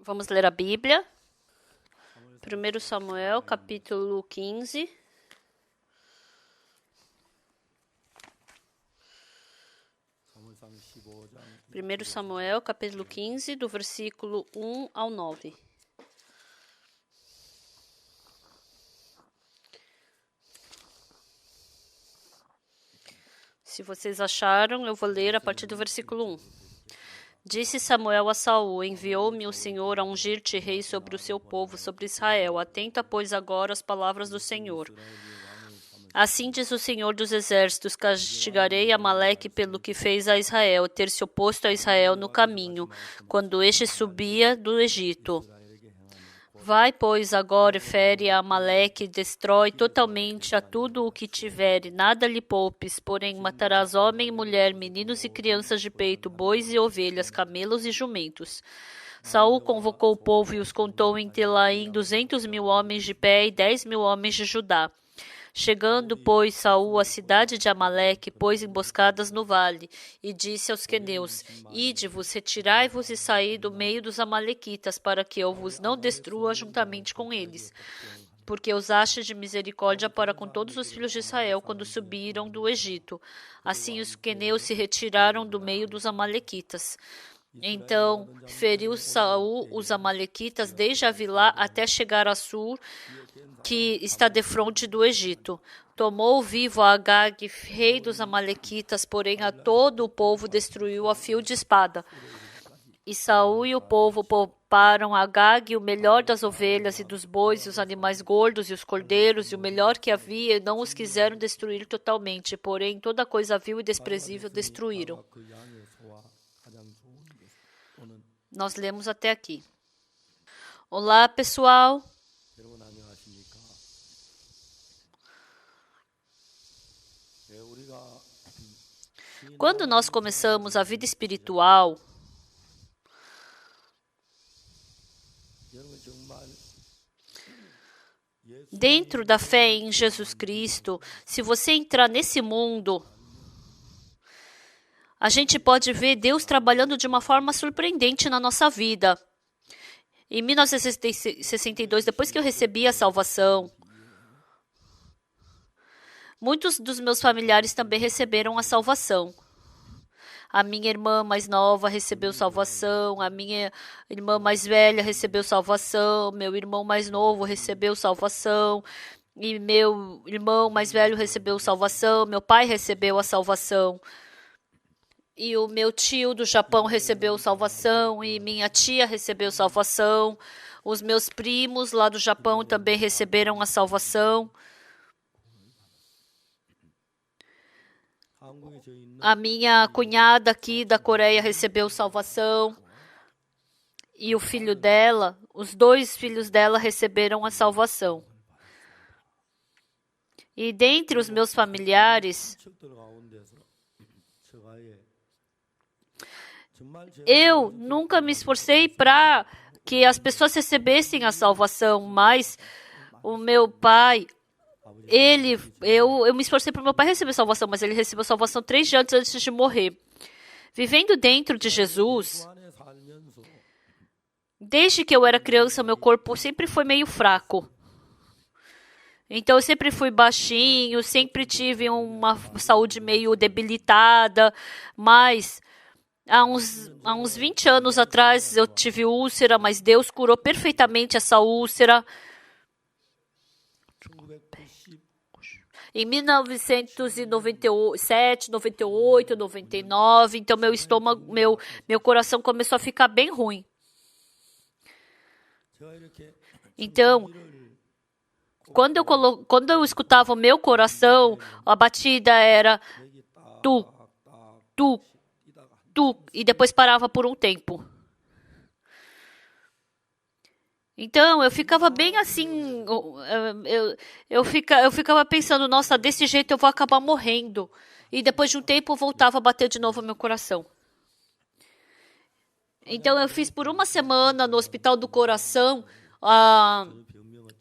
Vamos ler a Bíblia. 1 Samuel, capítulo 15. Primeiro Samuel, capítulo 15, do versículo 1 ao 9. Se vocês acharam, eu vou ler a partir do versículo 1. Disse Samuel a Saul: enviou-me o Senhor a ungir-te rei sobre o seu povo, sobre Israel. Atenta, pois, agora às palavras do Senhor. Assim diz o Senhor dos Exércitos: castigarei Amaleque pelo que fez a Israel, ter se oposto a Israel no caminho, quando este subia do Egito. Vai, pois, agora e fere a Amaleque, destrói totalmente a tudo o que tiver, nada lhe poupes, porém matarás homem e mulher, meninos e crianças de peito, bois e ovelhas, camelos e jumentos. Saul convocou o povo e os contou em Telaim 200.000 homens de pé e 10.000 homens de Judá. Chegando, pois, Saul à cidade de Amaleque, pôs emboscadas no vale, e disse aos queneus: ide-vos, retirai-vos e saí do meio dos amalequitas, para que eu vos não destrua juntamente com eles. Porque usaste de misericórdia para com todos os filhos de Israel quando subiram do Egito. Assim os queneus se retiraram do meio dos amalequitas. Então feriu Saul os amalequitas desde Avilá até chegar a Sur, que está defronte do Egito. Tomou vivo a Agag, rei dos amalequitas, porém a todo o povo destruiu a fio de espada. E Saul e o povo pouparam a Agag o melhor das ovelhas e dos bois, e os animais gordos e os cordeiros, e o melhor que havia, e não os quiseram destruir totalmente, porém toda coisa vil e desprezível destruíram. Nós lemos até aqui. Olá, pessoal. Quando nós começamos a vida espiritual, dentro da fé em Jesus Cristo, se você entrar nesse mundo, a gente pode ver Deus trabalhando de uma forma surpreendente na nossa vida. Em 1962, depois que eu recebi a salvação, muitos dos meus familiares também receberam a salvação. A minha irmã mais nova recebeu salvação, a minha irmã mais velha recebeu salvação, meu irmão mais novo recebeu salvação, e meu irmão mais velho recebeu salvação, meu pai recebeu a salvação. E o meu tio do Japão recebeu salvação, e minha tia recebeu salvação. Os meus primos lá do Japão também receberam a salvação. A minha cunhada aqui da Coreia recebeu salvação. E o filho dela, os dois filhos dela receberam a salvação. E dentre os meus familiares, eu nunca me esforcei para que as pessoas recebessem a salvação, mas o meu pai, eu me esforcei para o meu pai receber salvação, mas ele recebeu salvação 3 dias antes de morrer. Vivendo dentro de Jesus, desde que eu era criança, meu corpo sempre foi meio fraco. Então, eu sempre fui baixinho, sempre tive uma saúde meio debilitada, mas há uns 20 anos atrás eu tive úlcera, mas Deus curou perfeitamente essa úlcera. Em 1997, 98, 99, então meu estômago, meu coração começou a ficar bem ruim. Então, quando eu escutava o meu coração, a batida era tu, tu, tu, e depois parava por um tempo. Então, eu ficava bem assim, eu ficava pensando, nossa, desse jeito eu vou acabar morrendo. E depois de um tempo, voltava a bater de novo o meu coração. Então, eu fiz por uma semana no Hospital do Coração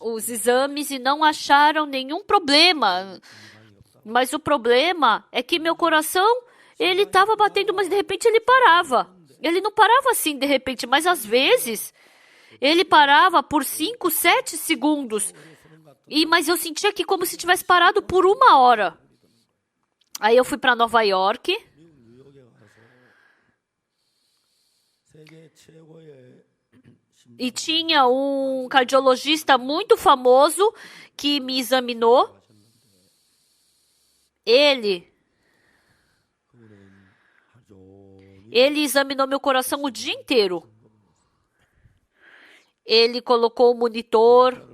os exames e não acharam nenhum problema. Mas o problema é que meu coração, ele estava batendo, mas de repente ele parava. Ele não parava assim de repente, mas às vezes ele parava por 5, 7 segundos. Mas eu sentia que como se tivesse parado por 1 hora. Aí eu fui para Nova York. E tinha um cardiologista muito famoso que me examinou. Ele examinou meu coração o dia inteiro. Ele colocou o monitor.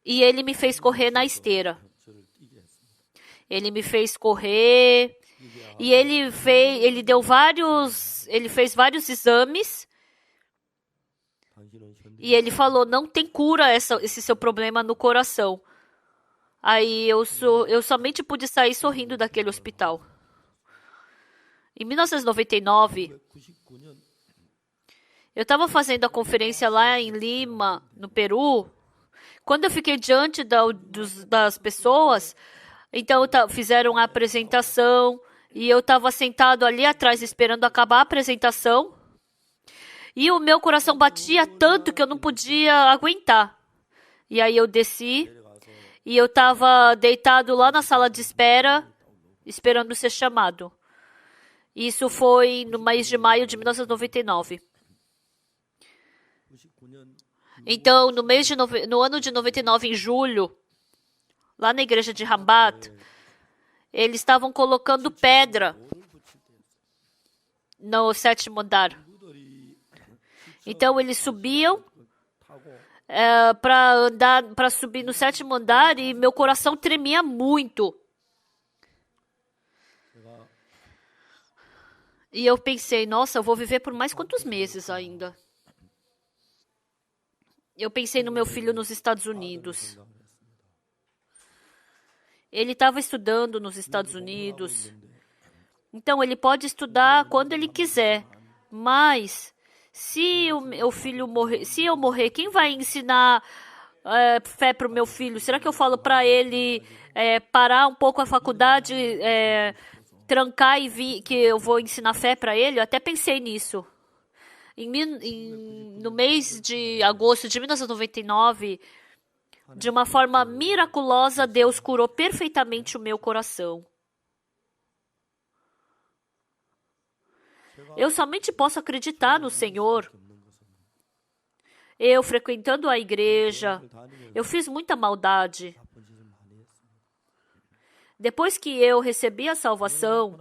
E ele me fez correr na esteira. Ele me fez correr. E ele fez vários exames. E ele falou, não tem cura esse seu problema no coração. Aí eu somente pude sair sorrindo daquele hospital. Em 1999, eu estava fazendo a conferência lá em Lima, no Peru. Quando eu fiquei diante das pessoas, então fizeram a apresentação e eu estava sentado ali atrás esperando acabar a apresentação. E o meu coração batia tanto que eu não podia aguentar. E aí eu desci e eu estava deitado lá na sala de espera, esperando ser chamado. Isso foi no mês de maio de 1999. Então, no ano de 99, em julho, lá na igreja de Rambat, eles estavam colocando pedra no 7º andar. Então, eles subiam para subir no 7º andar e meu coração tremia muito. E eu pensei, nossa, eu vou viver por mais quantos meses ainda? Eu pensei no meu filho nos Estados Unidos. Ele estava estudando nos Estados Unidos. Então, ele pode estudar quando ele quiser. Mas, se o meu filho morrer, se eu morrer, quem vai ensinar fé para o meu filho? Será que eu falo para ele parar um pouco a faculdade, trancar e vir, que eu vou ensinar fé para ele? Eu até pensei nisso. No mês de agosto de 1999, de uma forma miraculosa, Deus curou perfeitamente o meu coração. Eu somente posso acreditar no Senhor. Eu frequentando a igreja, eu fiz muita maldade. Depois que eu recebi a salvação,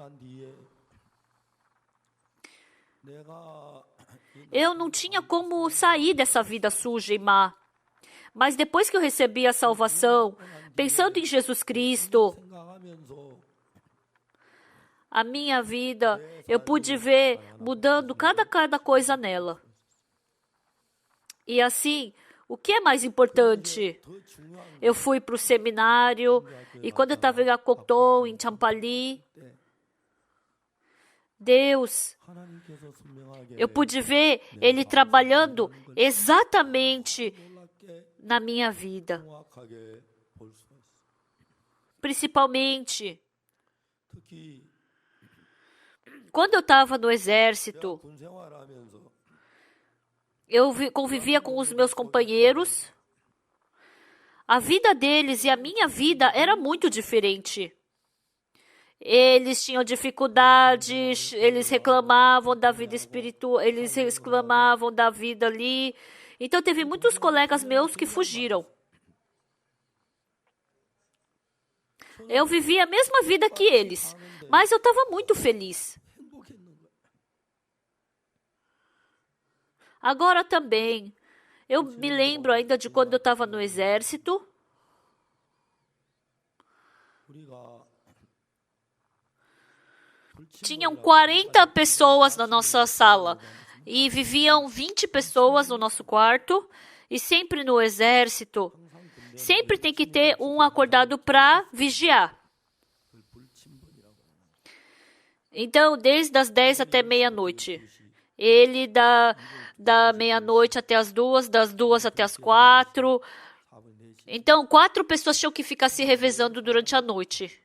eu não tinha como sair dessa vida suja e má. Mas depois que eu recebi a salvação, pensando em Jesus Cristo, a minha vida, eu pude ver mudando cada coisa nela. E assim, o que é mais importante? Eu fui para o seminário, e quando eu estava em Akokton, em Champali, Deus, eu pude ver Ele trabalhando exatamente na minha vida. Principalmente, quando eu estava no exército, eu convivia com os meus companheiros. A vida deles e a minha vida era muito diferente. Eles tinham dificuldades, eles reclamavam da vida espiritual, eles reclamavam da vida ali. Então, teve muitos colegas meus que fugiram. Eu vivia a mesma vida que eles, mas eu estava muito feliz. Agora também, eu me lembro ainda de quando eu estava no exército. Tinham 40 pessoas na nossa sala e viviam 20 pessoas no nosso quarto. E sempre no exército, sempre tem que ter um acordado para vigiar. Então, desde as 10 até meia-noite. Ele da meia-noite até as 2, das 2 até as 4. Então, 4 pessoas tinham que ficar se revezando durante a noite.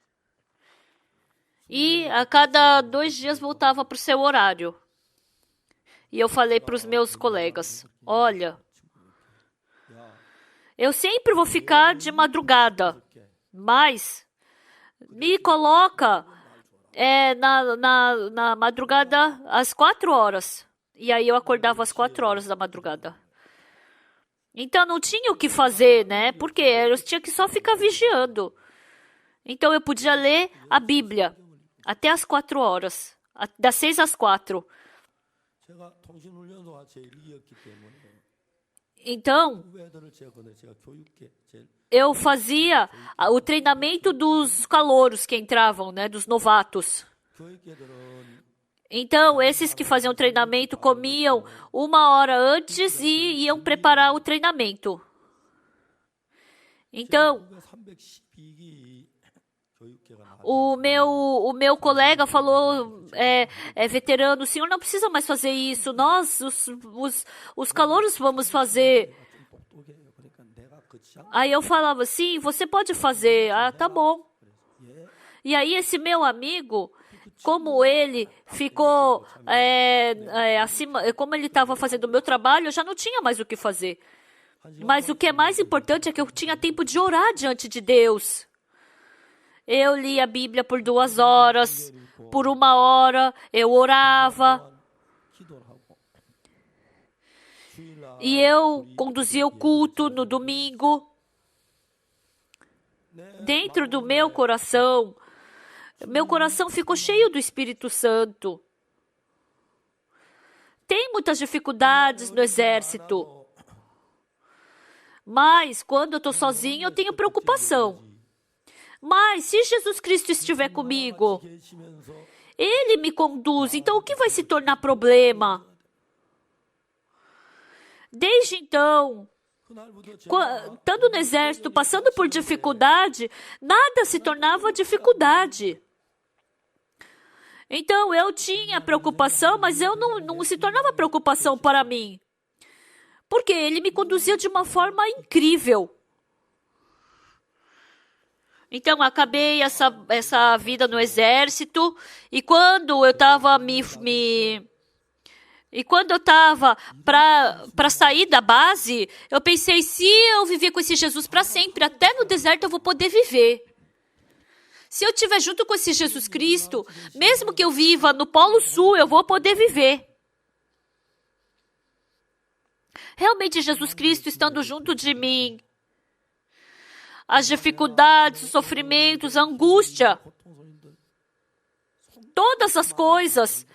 E a cada 2 dias voltava para o seu horário. E eu falei para os meus colegas, olha, eu sempre vou ficar de madrugada, mas me coloca na madrugada às 4 horas. E aí eu acordava às 4 horas da madrugada. Então não tinha o que fazer, né? Porque eu tinha que só ficar vigiando. Então eu podia ler a Bíblia até às 4 horas, das 6 às 4. Então, eu fazia o treinamento dos calouros que entravam, né, dos novatos. Então, esses que faziam treinamento comiam 1 hora antes e iam preparar o treinamento. Então, o meu colega falou, veterano, o senhor não precisa mais fazer isso, nós, os calouros, vamos fazer. Aí eu falava, sim, você pode fazer. Ah, tá bom. E aí esse meu amigo, como ele ficou acima, como ele estava fazendo o meu trabalho, eu já não tinha mais o que fazer. Mas o que é mais importante é que eu tinha tempo de orar diante de Deus. Eu li a Bíblia por 2 horas, por 1 hora, eu orava. E eu conduzia o culto no domingo. Dentro do meu coração ficou cheio do Espírito Santo. Tem muitas dificuldades no exército. Mas quando eu estou sozinho, eu tenho preocupação. Mas se Jesus Cristo estiver comigo, Ele me conduz, então o que vai se tornar problema? Desde então, estando no exército, passando por dificuldade, nada se tornava dificuldade. Então eu tinha preocupação, mas eu não se tornava preocupação para mim. Porque Ele me conduzia de uma forma incrível. Então, acabei essa vida no exército, e quando eu estava para sair da base, eu pensei, se eu viver com esse Jesus para sempre, até no deserto eu vou poder viver. Se eu estiver junto com esse Jesus Cristo, mesmo que eu viva no Polo Sul, eu vou poder viver. Realmente, Jesus Cristo estando junto de mim, as dificuldades, os sofrimentos, a angústia, todas as coisas,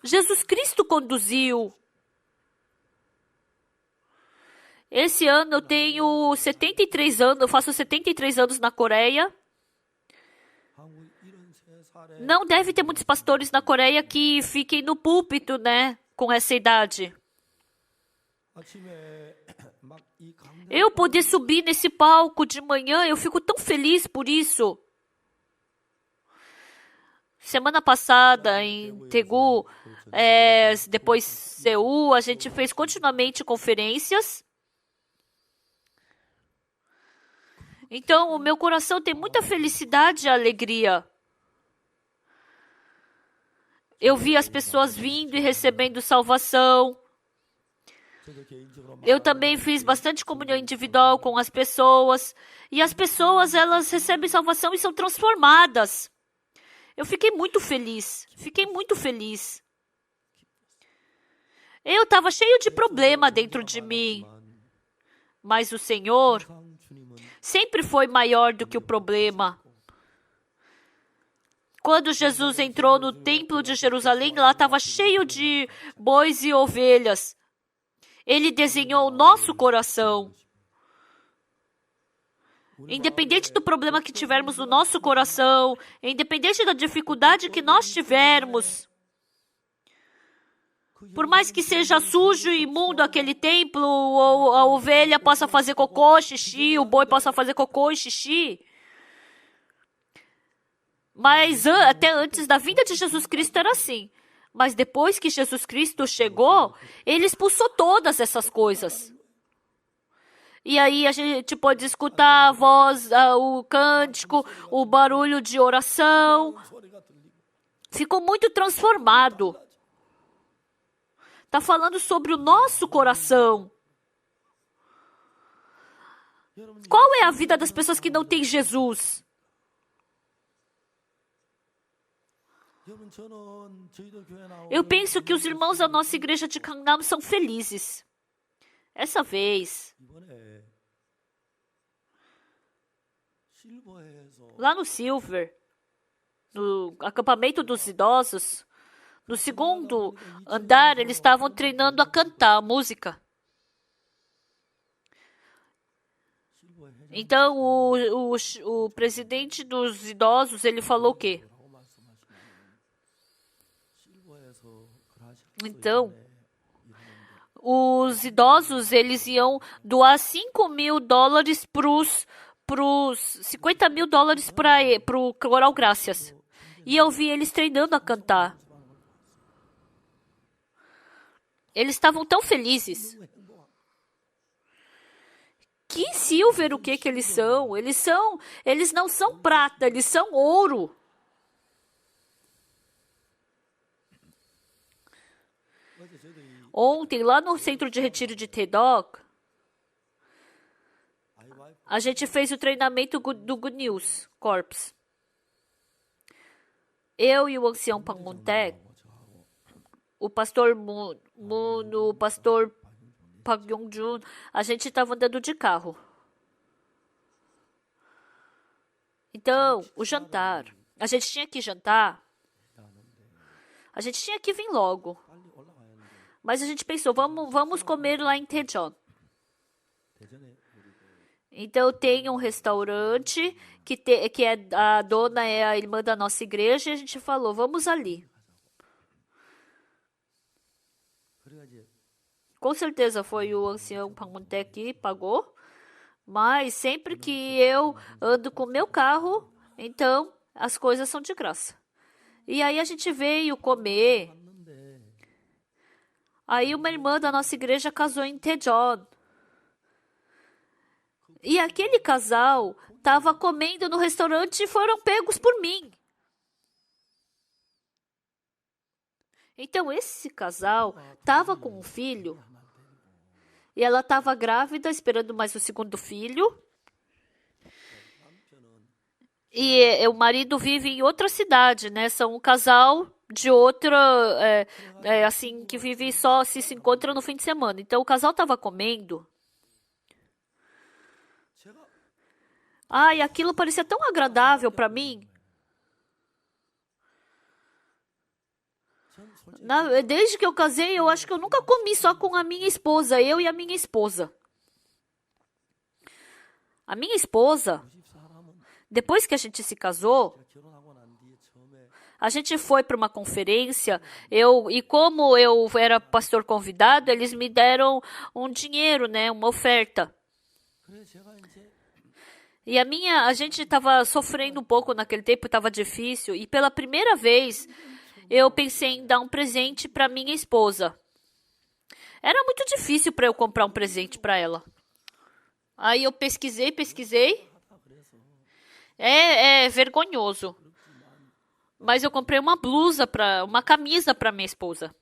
Jesus Cristo conduziu. Esse ano eu tenho 73 anos, eu faço 73 anos na Coreia. Não deve ter muitos pastores na Coreia que fiquem no púlpito, né, com essa idade. Eu poder subir nesse palco de manhã, eu fico tão feliz por isso. Semana passada, em Daegu, depois Seul, a gente fez continuamente conferências. Então, o meu coração tem muita felicidade e alegria. Eu vi as pessoas vindo e recebendo salvação. Eu também fiz bastante comunhão individual com as pessoas. E as pessoas, elas recebem salvação e são transformadas. Eu fiquei muito feliz. Eu estava cheio de problema dentro de mim. Mas o Senhor sempre foi maior do que o problema. Quando Jesus entrou no templo de Jerusalém, lá estava cheio de bois e ovelhas. Ele desenhou o nosso coração. Independente do problema que tivermos no nosso coração, independente da dificuldade que nós tivermos, por mais que seja sujo e imundo aquele templo, ou a ovelha possa fazer cocô, xixi, o boi possa fazer cocô e xixi, mas até antes da vinda de Jesus Cristo era assim. Mas depois que Jesus Cristo chegou, Ele expulsou todas essas coisas. E aí a gente pode escutar a voz, o cântico, o barulho de oração. Ficou muito transformado. Está falando sobre o nosso coração. Qual é a vida das pessoas que não têm Jesus? Eu penso que os irmãos da nossa igreja de Gangnam são felizes. Essa vez, lá no Silver, no acampamento dos idosos, no segundo andar, eles estavam treinando a cantar a música. Então, o presidente dos idosos, ele falou o quê? Então, os idosos, eles iam doar $5.000 para os $50.000 para o Coral Gracias. E eu vi eles treinando a cantar. Eles estavam tão felizes. Que Silver, o que eles são? Eles não são prata, eles são ouro. Ontem, lá no centro de retiro de Tedok, a gente fez o treinamento do Good News Corps. Eu e o ancião Pangmontek, o pastor Moon, o pastor Park Yong-jun, a gente estava andando de carro. Então, o jantar. A gente tinha que jantar. A gente tinha que vir logo. Mas a gente pensou, vamos comer lá em Daejeon. Então, tem um restaurante que a dona é a irmã da nossa igreja e a gente falou, vamos ali. Com certeza foi o ancião Pangmontek que pagou, mas sempre que eu ando com meu carro, então as coisas são de graça. E aí a gente veio comer. Aí uma irmã da nossa igreja casou em Daejeon. E aquele casal estava comendo no restaurante e foram pegos por mim. Então esse casal estava com um filho. E ela estava grávida, esperando mais o segundo filho. E o marido vive em outra cidade, né? São um casal de outra, assim, que vive só, se encontra no fim de semana. Então o casal estava comendo. Ai, aquilo parecia tão agradável para mim. Desde que eu casei, eu acho que eu nunca comi só com a minha esposa, eu e a minha esposa. A minha esposa, depois que a gente se casou, a gente foi para uma conferência, e como eu era pastor convidado, eles me deram um dinheiro, né, uma oferta. E a gente estava sofrendo um pouco naquele tempo, estava difícil, e pela primeira vez eu pensei em dar um presente para minha esposa. Era muito difícil para eu comprar um presente para ela. Aí eu pesquisei. É vergonhoso. Mas eu comprei uma camisa para minha esposa.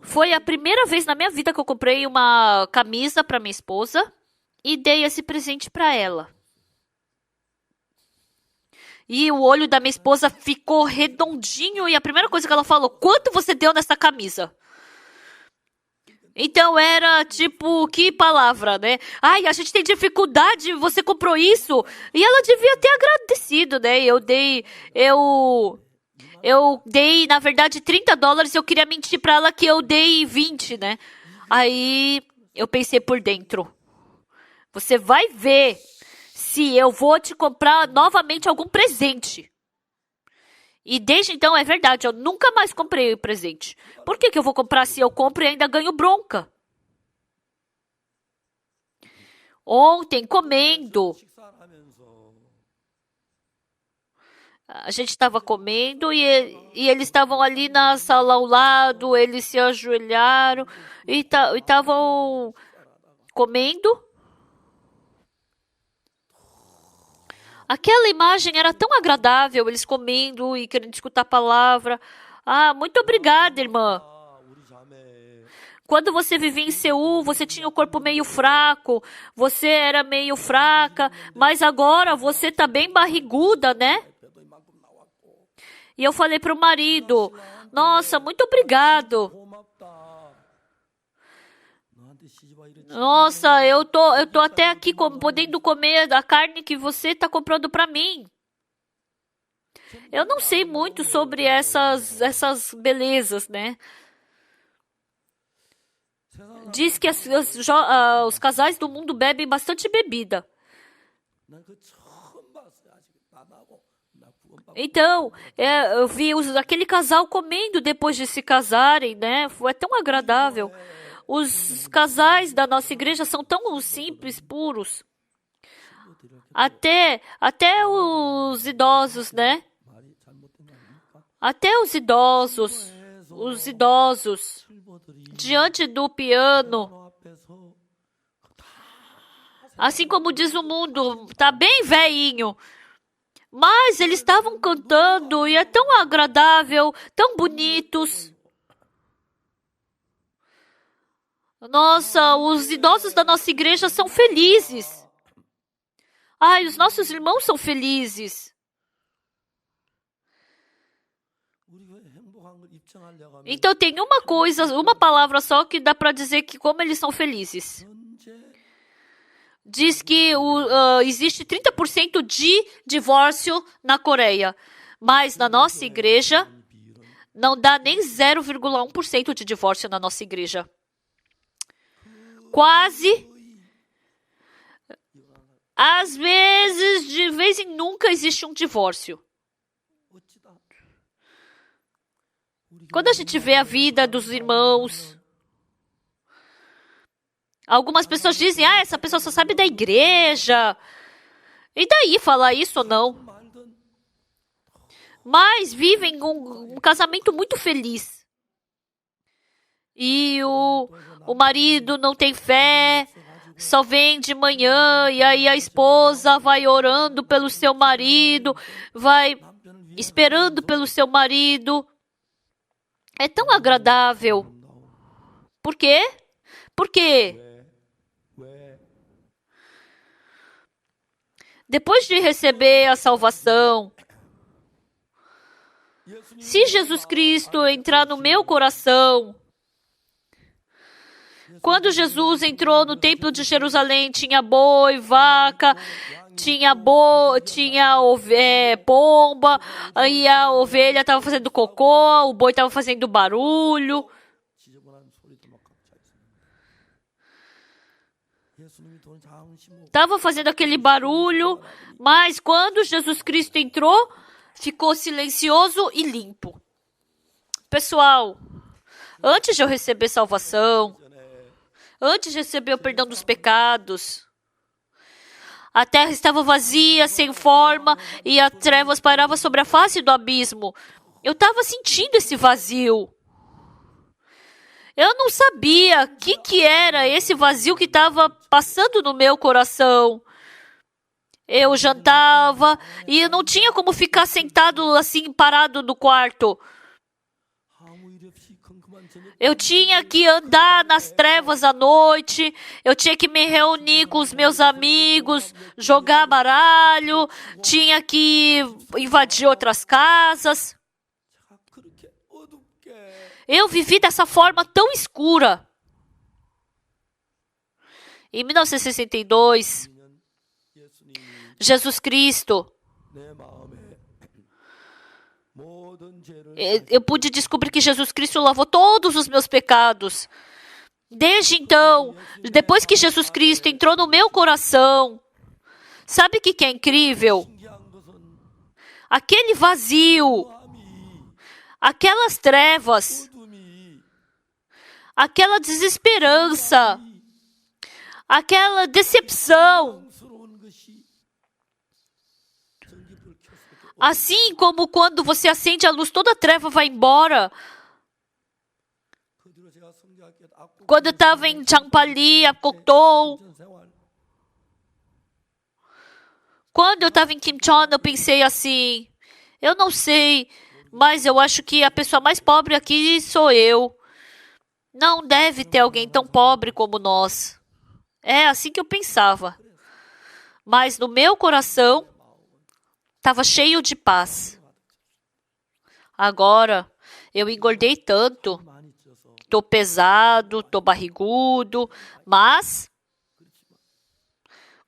Foi a primeira vez na minha vida que eu comprei uma camisa para minha esposa e dei esse presente para ela. E o olho da minha esposa ficou redondinho e a primeira coisa que ela falou, quanto você deu nessa camisa? Então era tipo, que palavra, né? Ai, a gente tem dificuldade, você comprou isso? E ela devia ter agradecido, né? Eu dei, na verdade, $30 e eu queria mentir pra ela que eu dei 20, né? Aí eu pensei por dentro, você vai ver se eu vou te comprar novamente algum presente. E desde então, é verdade, eu nunca mais comprei presente. Por que eu vou comprar se eu compro e ainda ganho bronca? Ontem, comendo, A gente estava comendo e eles estavam ali na sala ao lado, eles se ajoelharam e estavam comendo. Aquela imagem era tão agradável, eles comendo e querendo escutar a palavra. Ah, muito obrigada, irmã. Quando você vivia em Seul, você tinha o corpo meio fraco, você era meio fraca, mas agora você está bem barriguda, né? E eu falei para o marido, nossa, muito obrigado. Nossa, eu tô até aqui podendo comer a carne que você está comprando para mim. Eu não sei muito sobre essas belezas, né? Diz que os casais do mundo bebem bastante bebida. Então, eu vi aquele casal comendo depois de se casarem, né? Foi tão agradável. Os casais da nossa igreja são tão simples, puros. Até os idosos, né? Até os idosos, diante do piano, assim como diz o mundo, tá bem velhinho. Mas eles estavam cantando e é tão agradável, tão bonitos. Nossa, os idosos da nossa igreja são felizes. Ai, os nossos irmãos são felizes. Então tem uma palavra só que dá para dizer que como eles são felizes. Diz que existe 30% de divórcio na Coreia, mas na nossa igreja não dá nem 0,1% de divórcio na nossa igreja. Quase. Às vezes, de vez em nunca, existe um divórcio. Quando a gente vê a vida dos irmãos, algumas pessoas dizem, essa pessoa só sabe da igreja. E daí falar isso ou não? Mas vivem um casamento muito feliz. E o marido não tem fé, só vem de manhã, e aí a esposa vai orando pelo seu marido, vai esperando pelo seu marido. É tão agradável. Por quê? Por quê? Depois de receber a salvação, se Jesus Cristo entrar no meu coração, quando Jesus entrou no templo de Jerusalém, tinha boi, vaca, tinha pomba, aí a ovelha estava fazendo cocô, o boi estava fazendo barulho. Estava fazendo aquele barulho, mas quando Jesus Cristo entrou, ficou silencioso e limpo. Pessoal, antes de eu receber salvação, antes de receber o perdão dos pecados, a terra estava vazia, sem forma, e as trevas pairavam sobre a face do abismo. Eu estava sentindo esse vazio. Eu não sabia o que era esse vazio que estava passando no meu coração. Eu jantava e eu não tinha como ficar sentado assim, parado no quarto. Eu tinha que andar nas trevas à noite, eu tinha que me reunir com os meus amigos, jogar baralho, tinha que invadir outras casas. Eu vivi dessa forma tão escura. Em 1962, Jesus Cristo, eu pude descobrir que Jesus Cristo lavou todos os meus pecados. Desde então, depois que Jesus Cristo entrou no meu coração, sabe o que é incrível? Aquele vazio, aquelas trevas, aquela desesperança, aquela decepção, Assim como quando você acende a luz, toda a treva vai embora. Quando eu estava em Champali, Apokton, quando eu estava em Kimcheon, eu pensei assim, eu não sei, mas eu acho que a pessoa mais pobre aqui sou eu. Não deve ter alguém tão pobre como nós. É assim que eu pensava. Mas no meu coração estava cheio de paz. Agora eu engordei tanto. Tô pesado, tô barrigudo, mas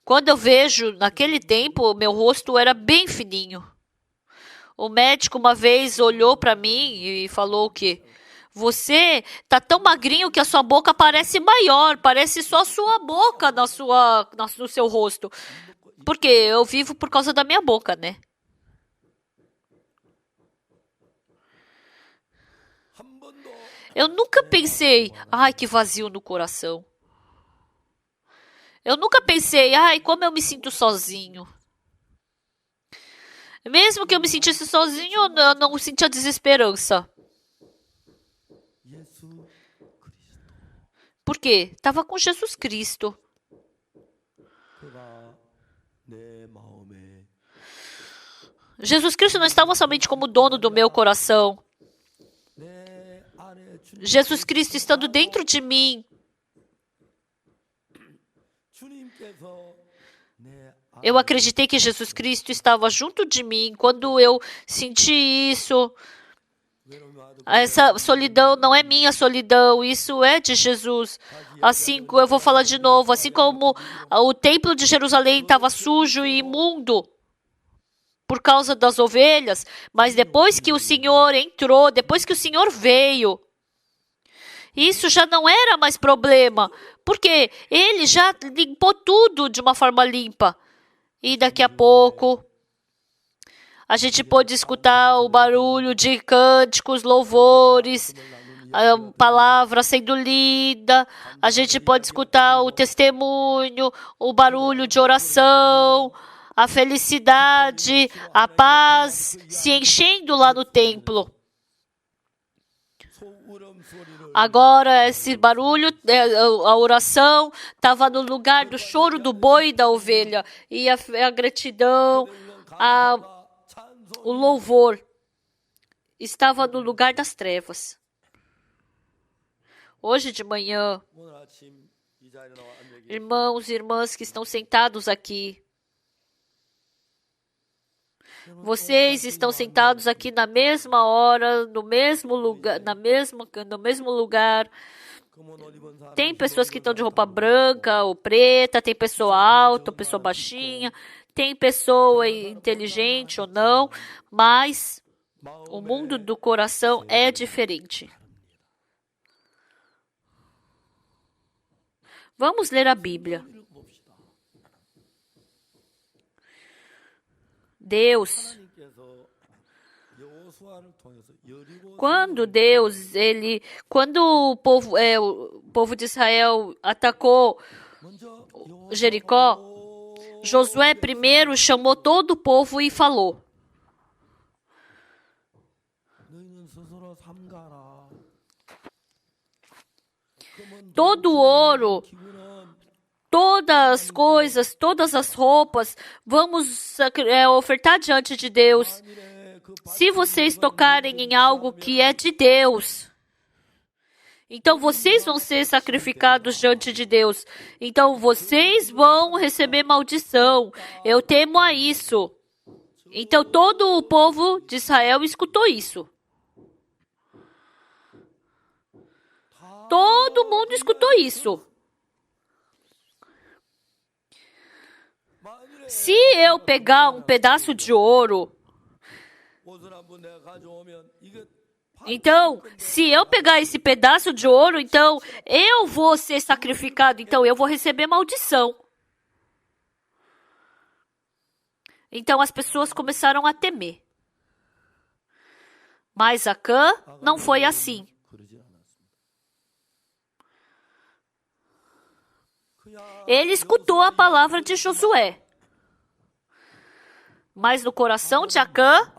quando eu vejo naquele tempo, meu rosto era bem fininho. O médico uma vez olhou para mim e falou que você tá tão magrinho que a sua boca parece maior, parece só a sua boca no seu rosto. Porque eu vivo por causa da minha boca, né? Eu nunca pensei, ai, que vazio no coração. Eu nunca pensei, ai, como eu me sinto sozinho. Mesmo que eu me sentisse sozinho, eu não sentia desesperança. Por quê? Estava com Jesus Cristo. Jesus Cristo não estava somente como dono do meu coração. Jesus Cristo estando dentro de mim. Eu acreditei que Jesus Cristo estava junto de mim. Quando eu senti isso, essa solidão não é minha solidão, isso é de Jesus. Assim, eu vou falar de novo, assim como o templo de Jerusalém estava sujo e imundo por causa das ovelhas, mas depois que o Senhor entrou, depois que o Senhor veio, isso já não era mais problema, porque Ele já limpou tudo de uma forma limpa. E daqui a pouco a gente pôde escutar o barulho de cânticos, louvores, a palavra sendo lida, a gente pode escutar o testemunho, o barulho de oração, a felicidade, a paz se enchendo lá no templo. Agora, esse barulho, a oração, estava no lugar do choro do boi e da ovelha. E a gratidão, o louvor, estava no lugar das trevas. Hoje de manhã, irmãos e irmãs que estão sentados aqui, vocês estão sentados aqui na mesma hora, no mesmo lugar, no mesmo lugar. Tem pessoas que estão de roupa branca ou preta, tem pessoa alta, pessoa baixinha, tem pessoa inteligente ou não, mas o mundo do coração é diferente. Vamos ler a Bíblia. Deus, quando o povo de Israel atacou Jericó, Josué primeiro chamou todo o povo e falou: todo o ouro, todas as coisas, todas as roupas, vamos ofertar diante de Deus. Se vocês tocarem em algo que é de Deus, então vocês vão ser sacrificados diante de Deus. Então vocês vão receber maldição. Eu temo a isso. Então todo o povo de Israel escutou isso. Todo mundo escutou isso. Se eu pegar um pedaço de ouro, então, se eu pegar esse pedaço de ouro, então eu vou ser sacrificado, então eu vou receber maldição. Então as pessoas começaram a temer. Mas Acã não foi assim. Ele escutou a palavra de Josué. Mas no coração de Acã,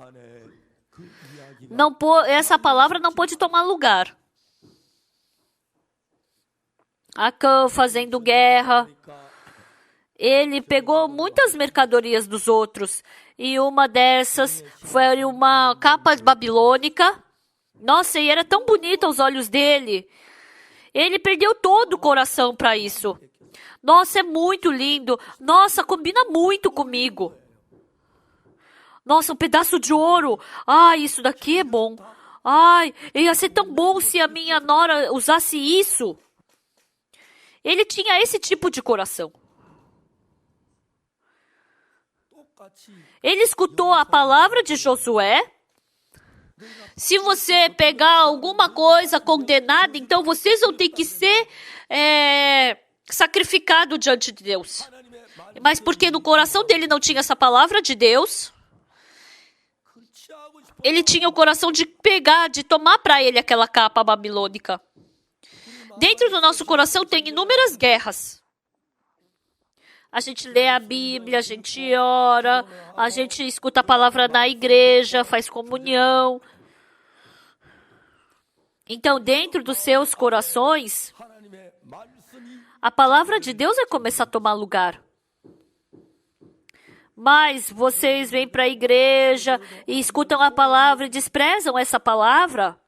essa palavra não pôde tomar lugar. Acã fazendo guerra. Ele pegou muitas mercadorias dos outros. E uma dessas foi uma capa babilônica. Nossa, e era tão bonita aos olhos dele. Ele perdeu todo o coração para isso. Nossa, é muito lindo. Nossa, combina muito comigo. Nossa, um pedaço de ouro. Ai, isso daqui é bom. Ai, ia ser tão bom se a minha nora usasse isso. Ele tinha esse tipo de coração. Ele escutou a palavra de Josué. Se você pegar alguma coisa condenada, então vocês vão ter que ser sacrificados diante de Deus. Mas porque no coração dele não tinha essa palavra de Deus, ele tinha o coração de pegar, de tomar para ele aquela capa babilônica. Dentro do nosso coração tem inúmeras guerras. A gente lê a Bíblia, a gente ora, a gente escuta a palavra na igreja, faz comunhão. Então, dentro dos seus corações, a palavra de Deus vai começar a tomar lugar. Mas vocês vêm para a igreja e escutam a palavra e desprezam essa palavra.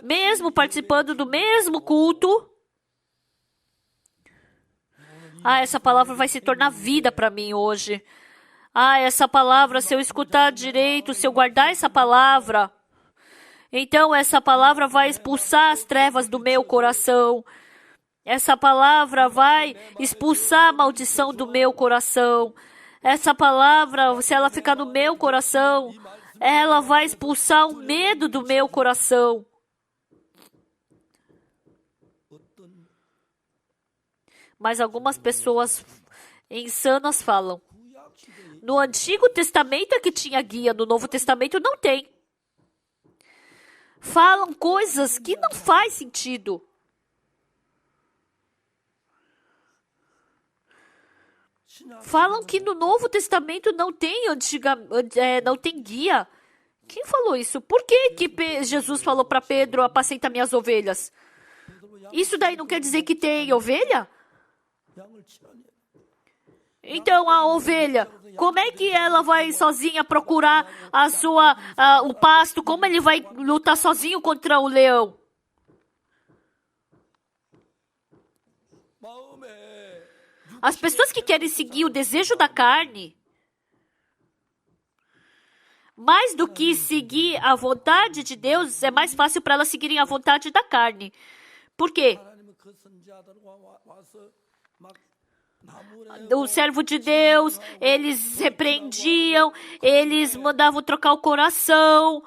Mesmo participando do mesmo culto, essa palavra vai se tornar vida para mim hoje. Essa palavra, se eu escutar direito, se eu guardar essa palavra, então essa palavra vai expulsar as trevas do meu coração. Essa palavra vai expulsar a maldição do meu coração. Essa palavra, se ela ficar no meu coração, ela vai expulsar o medo do meu coração. Mas algumas pessoas insanas falam: no Antigo Testamento é que tinha guia, no Novo Testamento não tem. Falam coisas que não faz sentido. Falam que no Novo Testamento não tem não tem guia. Quem falou isso? Por que Jesus falou para Pedro: apacenta minhas ovelhas? Isso daí não quer dizer que tem ovelha? Então a ovelha, como é que ela vai sozinha procurar o pasto? Como ele vai lutar sozinho contra o leão? As pessoas que querem seguir o desejo da carne, mais do que seguir a vontade de Deus, é mais fácil para elas seguirem a vontade da carne. Por quê? O servo de Deus, eles repreendiam, eles mandavam trocar o coração.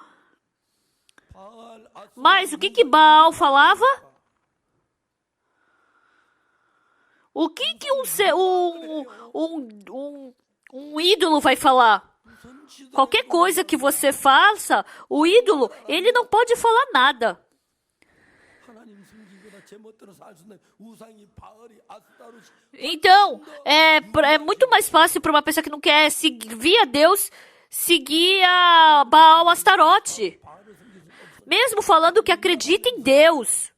Mas o que Baal falava? O que um ídolo vai falar? Qualquer coisa que você faça, o ídolo, ele não pode falar nada. Então, é muito mais fácil para uma pessoa que não quer seguir a Deus, seguir a Baal Astarote. Mesmo falando que acredita em Deus.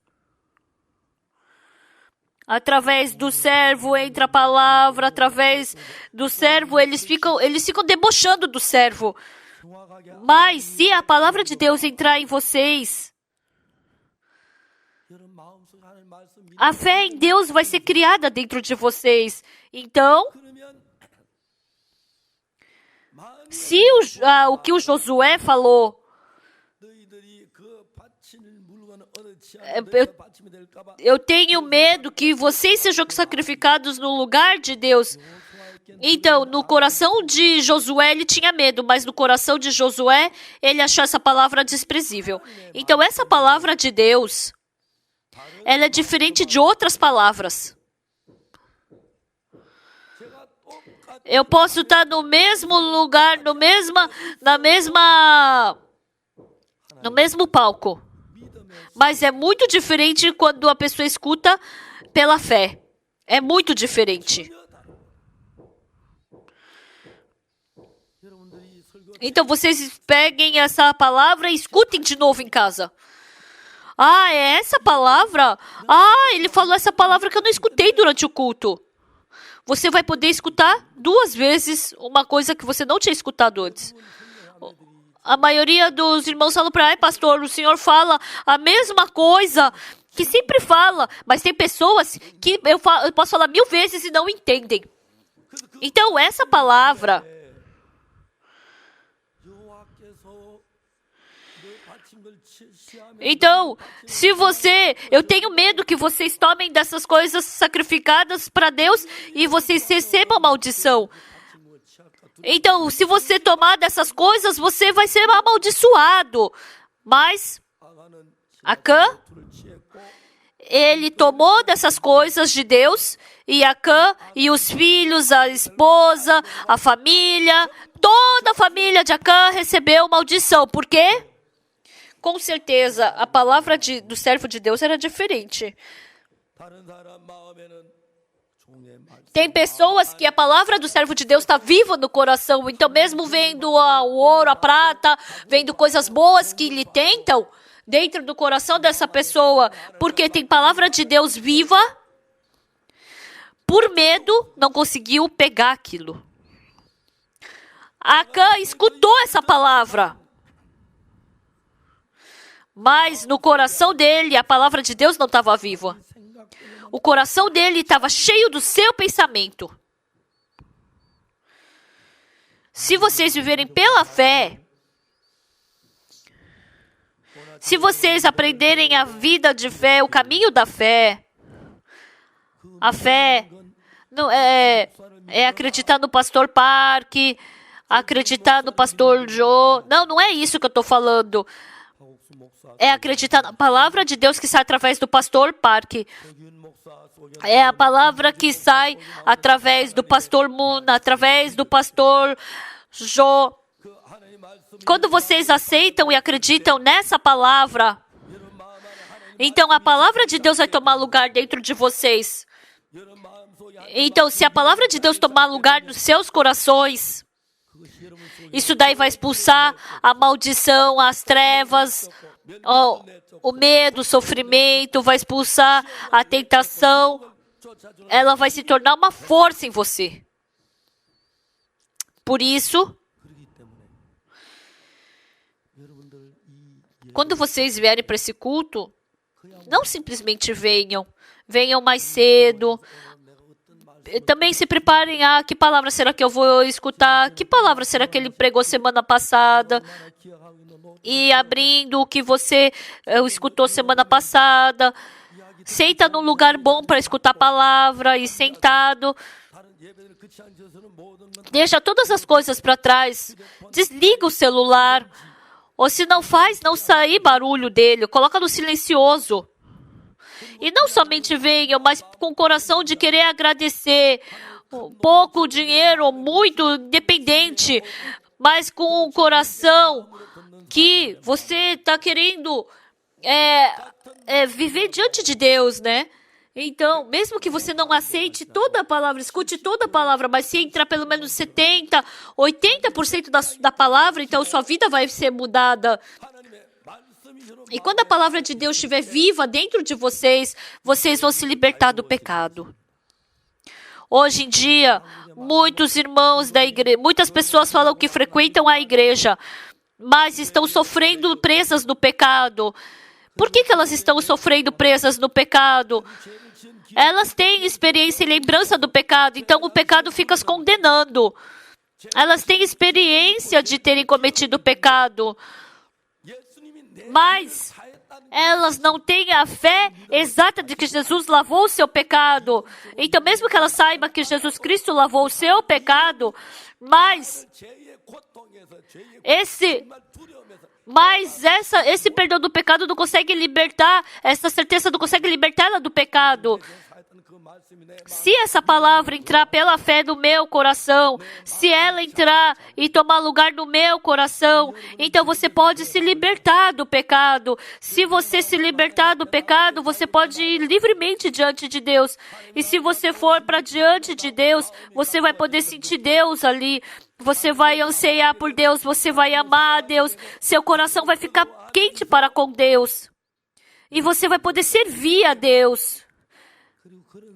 Através do servo entra a palavra, através do servo eles ficam debochando do servo. Mas se a palavra de Deus entrar em vocês, a fé em Deus vai ser criada dentro de vocês. Então, se o que o Josué falou, eu tenho medo que vocês sejam sacrificados no lugar de Deus. Então, no coração de Josué, ele tinha medo, mas no coração de Josué, ele achou essa palavra desprezível. Então, essa palavra de Deus, ela é diferente de outras palavras. Eu posso estar no mesmo lugar, no mesmo palco. Mas é muito diferente quando a pessoa escuta pela fé. É muito diferente. Então vocês peguem essa palavra e escutem de novo em casa. Ah, é essa palavra? Ah, ele falou essa palavra que eu não escutei durante o culto. Você vai poder escutar 2 vezes uma coisa que você não tinha escutado antes. A maioria dos irmãos falam para ai, pastor, o senhor fala a mesma coisa que sempre fala, mas tem pessoas que eu posso falar 1000 vezes e não entendem. Então, essa palavra... Então, eu tenho medo que vocês tomem dessas coisas sacrificadas para Deus e vocês recebam maldição. Então, se você tomar dessas coisas, você vai ser amaldiçoado. Mas, Acã, ele tomou dessas coisas de Deus, e Acã e os filhos, a esposa, a família, toda a família de Acã recebeu maldição. Por quê? Com certeza, a palavra do servo de Deus era diferente. Tem pessoas que a palavra do servo de Deus está viva no coração. Então, mesmo vendo o ouro, a prata, vendo coisas boas que lhe tentam dentro do coração dessa pessoa, porque tem palavra de Deus viva, por medo, não conseguiu pegar aquilo. Acã escutou essa palavra. Mas no coração dele, a palavra de Deus não estava viva. O coração dele estava cheio do seu pensamento. Se vocês viverem pela fé, se vocês aprenderem a vida de fé, o caminho da fé, a fé não é acreditar no pastor Park, acreditar no pastor Joe. Não é isso que eu estou falando. É acreditar na palavra de Deus que sai através do pastor Park. É a palavra que sai através do pastor Moon, através do pastor Joe. Quando vocês aceitam e acreditam nessa palavra, então a palavra de Deus vai tomar lugar dentro de vocês. Então, se a palavra de Deus tomar lugar nos seus corações, isso daí vai expulsar a maldição, as trevas, o medo, o sofrimento, vai expulsar a tentação. Ela vai se tornar uma força em você. Por isso, quando vocês vierem para esse culto, não simplesmente venham mais cedo. Também se preparem, que palavra será que eu vou escutar? Que palavra será que ele pregou semana passada? E abrindo o que você escutou semana passada. Senta num lugar bom para escutar a palavra e sentado. Deixa todas as coisas para trás. Desliga o celular. Ou se não sair barulho dele, coloca no silencioso. E não somente venham, mas com o coração de querer agradecer. Pouco dinheiro, muito, independente. Mas com o coração que você está querendo viver diante de Deus, né? Então, mesmo que você não aceite toda a palavra, escute toda a palavra, mas se entrar pelo menos 70%, 80% da palavra, então sua vida vai ser mudada. E quando a palavra de Deus estiver viva dentro de vocês, vocês vão se libertar do pecado. Hoje em dia, muitos irmãos da igreja, muitas pessoas falam que frequentam a igreja, mas estão sofrendo presas no pecado. Por que elas estão sofrendo presas no pecado? Elas têm experiência e lembrança do pecado, então o pecado fica as condenando. Elas têm experiência de terem cometido pecado, mas elas não têm a fé exata de que Jesus lavou o seu pecado. Então, mesmo que elas saibam que Jesus Cristo lavou o seu pecado, mas esse perdão do pecado não consegue libertar, essa certeza não consegue libertá-la do pecado. Se essa palavra entrar pela fé no meu coração, se ela entrar e tomar lugar no meu coração, então você pode se libertar do pecado. Se você se libertar do pecado, você pode ir livremente diante de Deus. E se você for para diante de Deus, você vai poder sentir Deus ali. Você vai anseiar por Deus, você vai amar a Deus, seu coração vai ficar quente para com Deus. E você vai poder servir a Deus.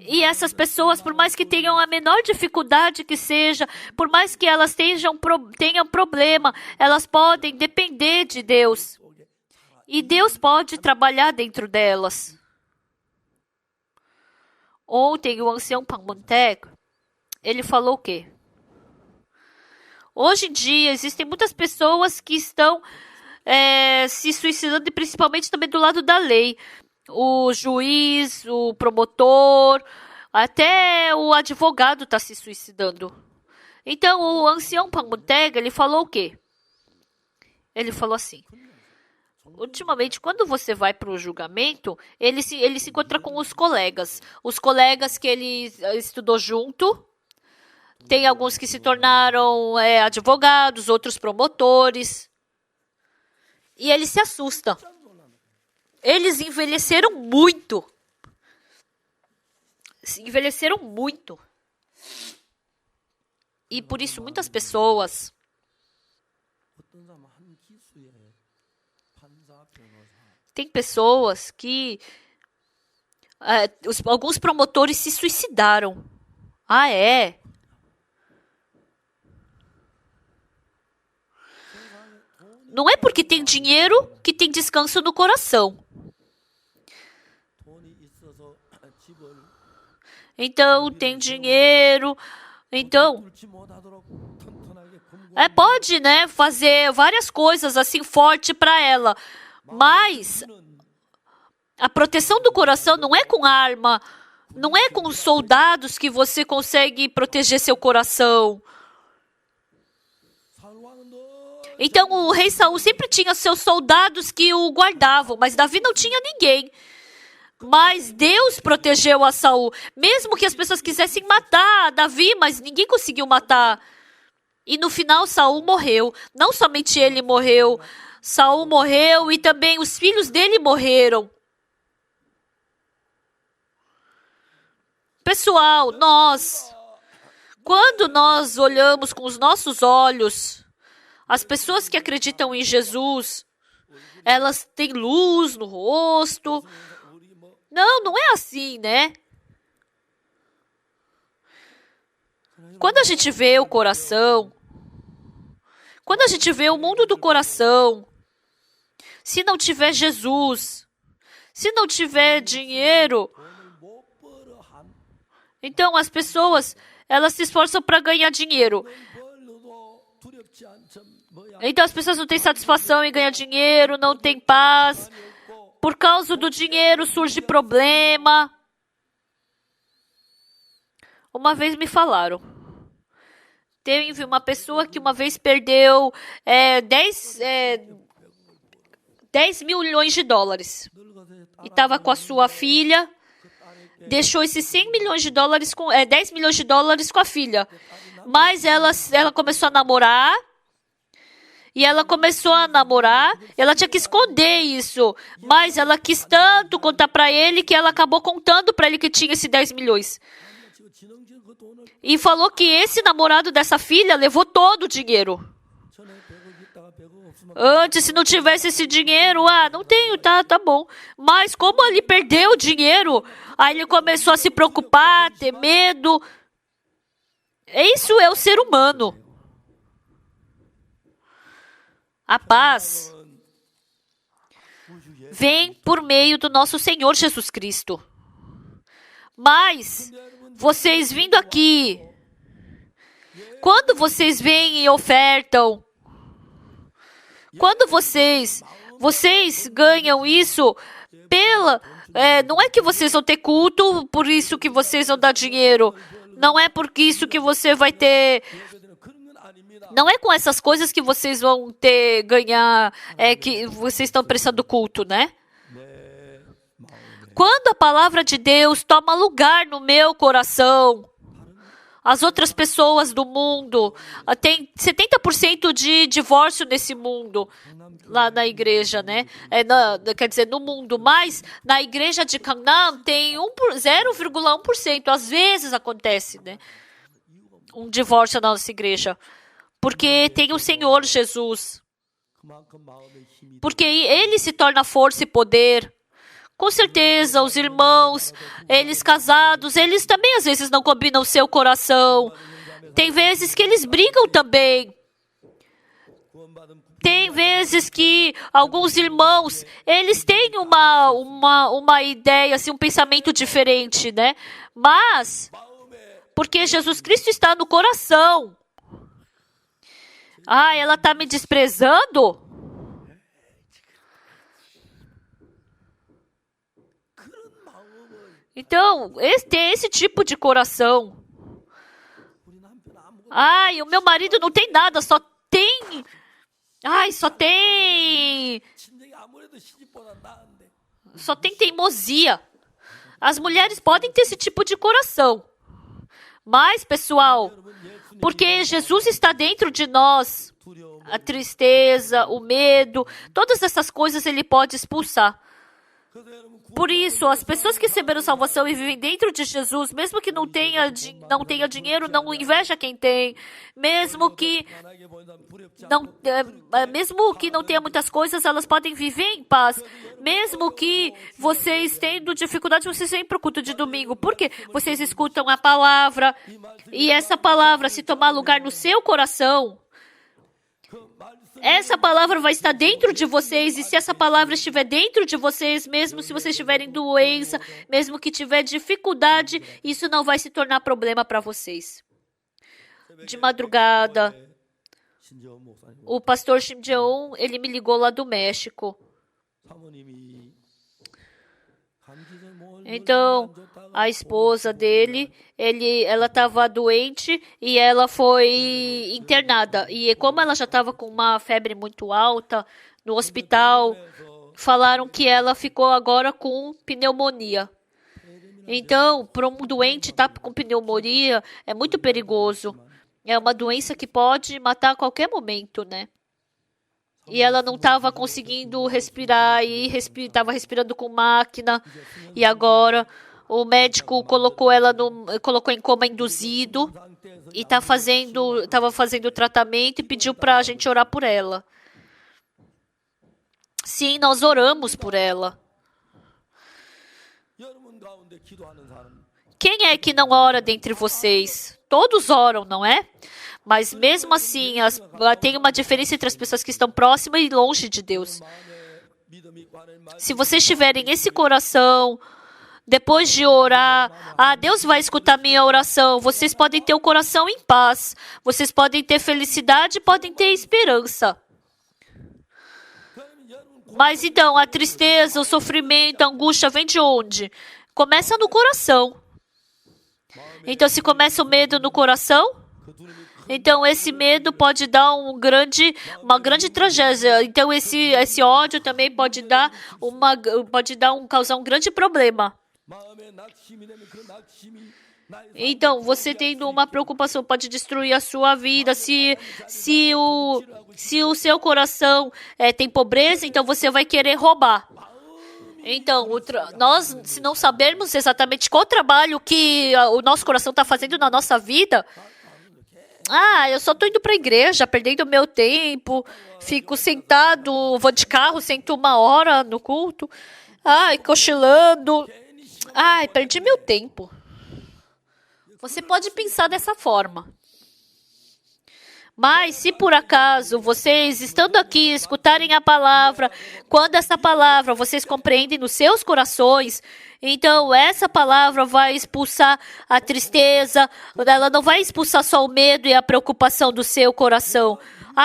E essas pessoas, por mais que tenham a menor dificuldade que seja, por mais que elas tenham problema, elas podem depender de Deus. E Deus pode trabalhar dentro delas. Ontem, o ancião Pangmontek, ele falou o quê? Hoje em dia, existem muitas pessoas que estão se suicidando, e principalmente também do lado da lei. O juiz, o promotor, até o advogado está se suicidando. Então, o ancião Pangmontek, ele falou o quê? Ele falou assim: ultimamente, quando você vai para o julgamento, ele se encontra com os colegas que ele estudou junto. Tem alguns que se tornaram advogados, outros promotores. E ele se assusta. Eles envelheceram muito. Envelheceram muito. E por isso muitas pessoas tem pessoas que alguns promotores se suicidaram. Ah, é? Não é porque tem dinheiro que tem descanso no coração. Então, tem dinheiro. Então, pode, né, fazer várias coisas assim forte para ela. Mas a proteção do coração não é com arma, não é com soldados que você consegue proteger seu coração. Então o rei Saul sempre tinha seus soldados que o guardavam, mas Davi não tinha ninguém. Mas Deus protegeu a Saul, mesmo que as pessoas quisessem matar Davi, mas ninguém conseguiu matar. E no final Saul morreu. Não somente ele morreu, Saul morreu e também os filhos dele morreram. Pessoal, quando nós olhamos com os nossos olhos, as pessoas que acreditam em Jesus, elas têm luz no rosto. Não é assim, né? Quando a gente vê o coração, quando a gente vê o mundo do coração, se não tiver Jesus, se não tiver dinheiro, então as pessoas, elas se esforçam para ganhar dinheiro. Então as pessoas não têm satisfação em ganhar dinheiro, não têm paz. Por causa do dinheiro surge problema. Uma vez me falaram. Teve uma pessoa que uma vez perdeu 10 milhões de dólares. E estava com a sua filha. Deixou esses 100 milhões de dólares 10 milhões de dólares com a filha. Mas ela começou a namorar. E ela começou a namorar, ela tinha que esconder isso, mas ela quis tanto contar para ele que ela acabou contando para ele que tinha esses 10 milhões. E falou que esse namorado dessa filha levou todo o dinheiro. Antes, se não tivesse esse dinheiro, não tenho, tá bom. Mas como ele perdeu o dinheiro, aí ele começou a se preocupar, ter medo. Isso é o ser humano. A paz vem por meio do nosso Senhor Jesus Cristo. Mas vocês vindo aqui, quando vocês vêm e ofertam, quando vocês ganham isso não é que vocês vão ter culto, por isso que vocês vão dar dinheiro. Não é por isso que você vai ter. Não é com essas coisas que vocês vão ganhar, que vocês estão prestando culto, né? Quando a palavra de Deus toma lugar no meu coração, as outras pessoas do mundo, tem 70% de divórcio nesse mundo, lá na igreja, né? Quer dizer, no mundo, mas na igreja de Gangnam tem 0,1%, às vezes acontece, né? Um divórcio na nossa igreja. porque tem o Senhor Jesus. Porque Ele se torna força e poder. Com certeza, os irmãos, eles casados, eles também às vezes não combinam o seu coração. Tem vezes que eles brigam também. Tem vezes que alguns irmãos, eles têm uma ideia, assim, um pensamento diferente, né? Mas, porque Jesus Cristo está no coração. Ah, ela está me desprezando? Então, tem esse tipo de coração. Ai, o meu marido não tem nada, só tem... Ai, só tem teimosia. As mulheres podem ter esse tipo de coração. Mas, pessoal, porque Jesus está dentro de nós, a tristeza, o medo, todas essas coisas Ele pode expulsar. Por isso, as pessoas que receberam salvação e vivem dentro de Jesus, mesmo que não tenha dinheiro, não inveja quem tem, mesmo que não tenha muitas coisas, elas podem viver em paz. Mesmo que vocês tendo dificuldade, vocês vêm para o culto de domingo. Por quê? Vocês escutam a palavra, e essa palavra, se tomar lugar no seu coração, essa palavra vai estar dentro de vocês, e se essa palavra estiver dentro de vocês, mesmo se vocês tiverem doença, mesmo que tiver dificuldade, isso não vai se tornar problema para vocês. De madrugada, o pastor Kim Jeon, ele me ligou lá do México. Então, a esposa dele, ela estava doente e ela foi internada. E como ela já estava com uma febre muito alta no hospital, falaram que ela ficou agora com pneumonia. Então, para um doente estar com pneumonia, é muito perigoso. É uma doença que pode matar a qualquer momento, né? E ela não estava conseguindo respirar e estava respirando com máquina. E agora o médico colocou em coma induzido e estava fazendo o tratamento e pediu para a gente orar por ela. Sim, nós oramos por ela. Quem é que não ora dentre vocês? Todos oram, não é? Mas mesmo assim, tem uma diferença entre as pessoas que estão próximas e longe de Deus. Se vocês tiverem esse coração, depois de orar, Deus vai escutar minha oração. Vocês podem ter o coração em paz. Vocês podem ter felicidade, podem ter esperança. Mas então, a tristeza, o sofrimento, a angústia vem de onde? Começa no coração. Então, se começa o medo no coração, então esse medo pode dar uma grande tragédia. Então, esse ódio também causar um grande problema. Então, você tendo uma preocupação pode destruir a sua vida. Se o seu coração tem pobreza, então você vai querer roubar. Então, nós, se não sabermos exatamente qual trabalho que o nosso coração está fazendo na nossa vida, eu só estou indo para a igreja, perdendo meu tempo, fico sentado, vou de carro, sento 1 hora no culto, cochilando, perdi meu tempo. Você pode pensar dessa forma. Mas, se por acaso vocês, estando aqui, escutarem a palavra, quando essa palavra vocês compreendem nos seus corações, então essa palavra vai expulsar a tristeza, ela não vai expulsar só o medo e a preocupação do seu coração.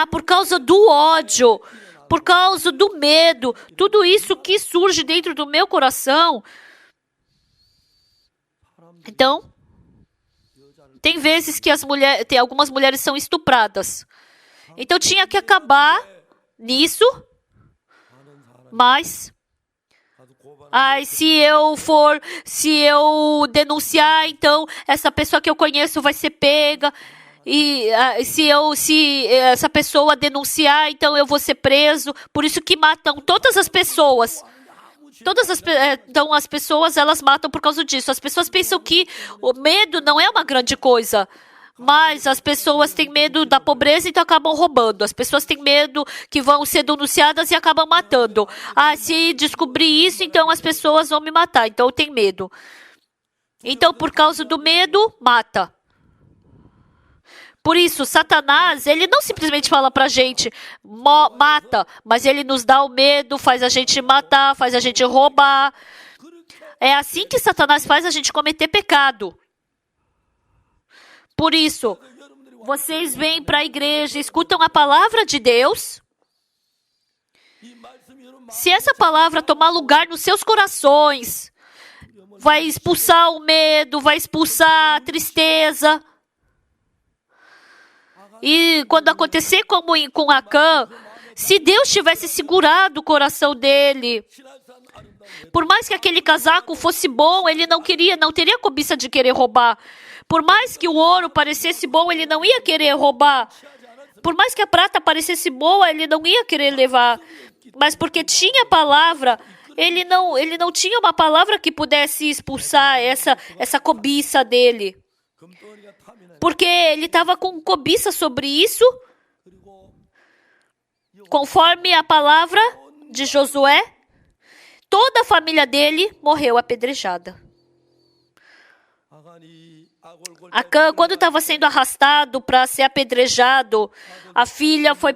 Por causa do ódio, por causa do medo, tudo isso que surge dentro do meu coração. Então, tem vezes que algumas mulheres são estupradas. Então tinha que acabar nisso. Mas se eu denunciar, então essa pessoa que eu conheço vai ser pega. E se essa pessoa denunciar, então eu vou ser preso. Por isso que matam todas as pessoas. Então as pessoas, elas matam por causa disso. As pessoas pensam que o medo não é uma grande coisa. Mas as pessoas têm medo da pobreza, então acabam roubando. As pessoas têm medo que vão ser denunciadas e acabam matando. Ah, se descobrir isso, então as pessoas vão me matar. Então eu tenho medo. Então, por causa do medo, mata. Por isso, Satanás, ele não simplesmente fala pra gente, mata, mas ele nos dá o medo, faz a gente matar, faz a gente roubar. É assim que Satanás faz a gente cometer pecado. Por isso, vocês vêm para a igreja, escutam a palavra de Deus. Se essa palavra tomar lugar nos seus corações, vai expulsar o medo, vai expulsar a tristeza. E quando acontecer como com Acã, se Deus tivesse segurado o coração dele, por mais que aquele casaco fosse bom, ele não teria cobiça de querer roubar. Por mais que o ouro parecesse bom, ele não ia querer roubar. Por mais que a prata parecesse boa, ele não ia querer levar. Mas porque tinha palavra, ele não tinha uma palavra que pudesse expulsar essa cobiça dele. Porque ele estava com cobiça sobre isso, conforme a palavra de Josué, toda a família dele morreu apedrejada. Acã, quando estava sendo arrastado para ser apedrejado, a filha foi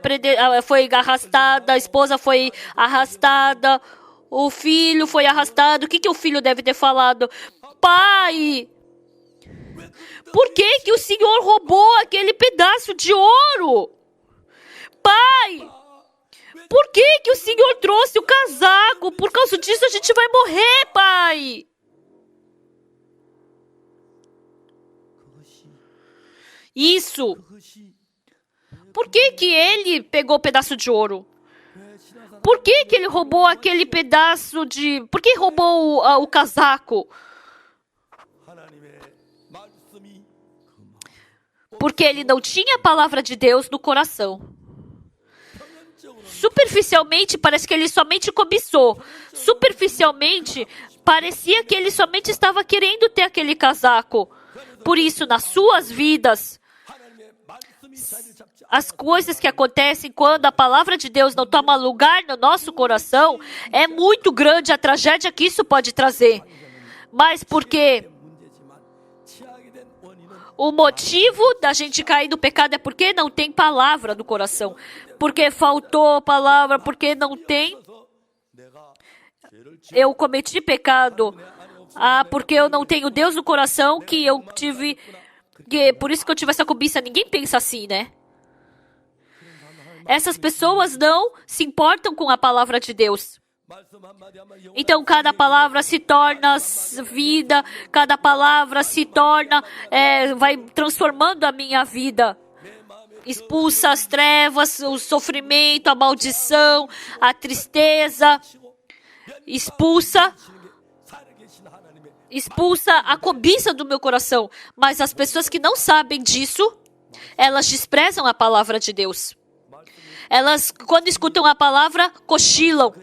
arrastada, a esposa foi arrastada, o filho foi arrastado. O que o filho deve ter falado? Pai, por que o Senhor roubou aquele pedaço de ouro? Pai, por que o Senhor trouxe o casaco? Por causa disso a gente vai morrer, pai. Isso. Por que ele pegou o pedaço de ouro? Por que ele roubou aquele pedaço de... Por que roubou o casaco? Porque ele não tinha a palavra de Deus no coração. Superficialmente, parece que ele somente cobiçou. Superficialmente, parecia que ele somente estava querendo ter aquele casaco. Por isso, nas suas vidas, as coisas que acontecem quando a palavra de Deus não toma lugar no nosso coração, é muito grande a tragédia que isso pode trazer. Mas porque o motivo da gente cair no pecado é porque não tem palavra no coração. Porque faltou palavra, porque não tem. Eu cometi pecado. Porque eu não tenho Deus no coração, que eu tive... por isso que eu tive essa cobiça. Ninguém pensa assim, né? Essas pessoas não se importam com a palavra de Deus. Então, cada palavra se torna vida, cada palavra se torna, vai transformando a minha vida. Expulsa as trevas, o sofrimento, a maldição, a tristeza. Expulsa a cobiça do meu coração. Mas as pessoas que não sabem disso, elas desprezam a palavra de Deus. Elas, quando escutam a palavra, cochilam.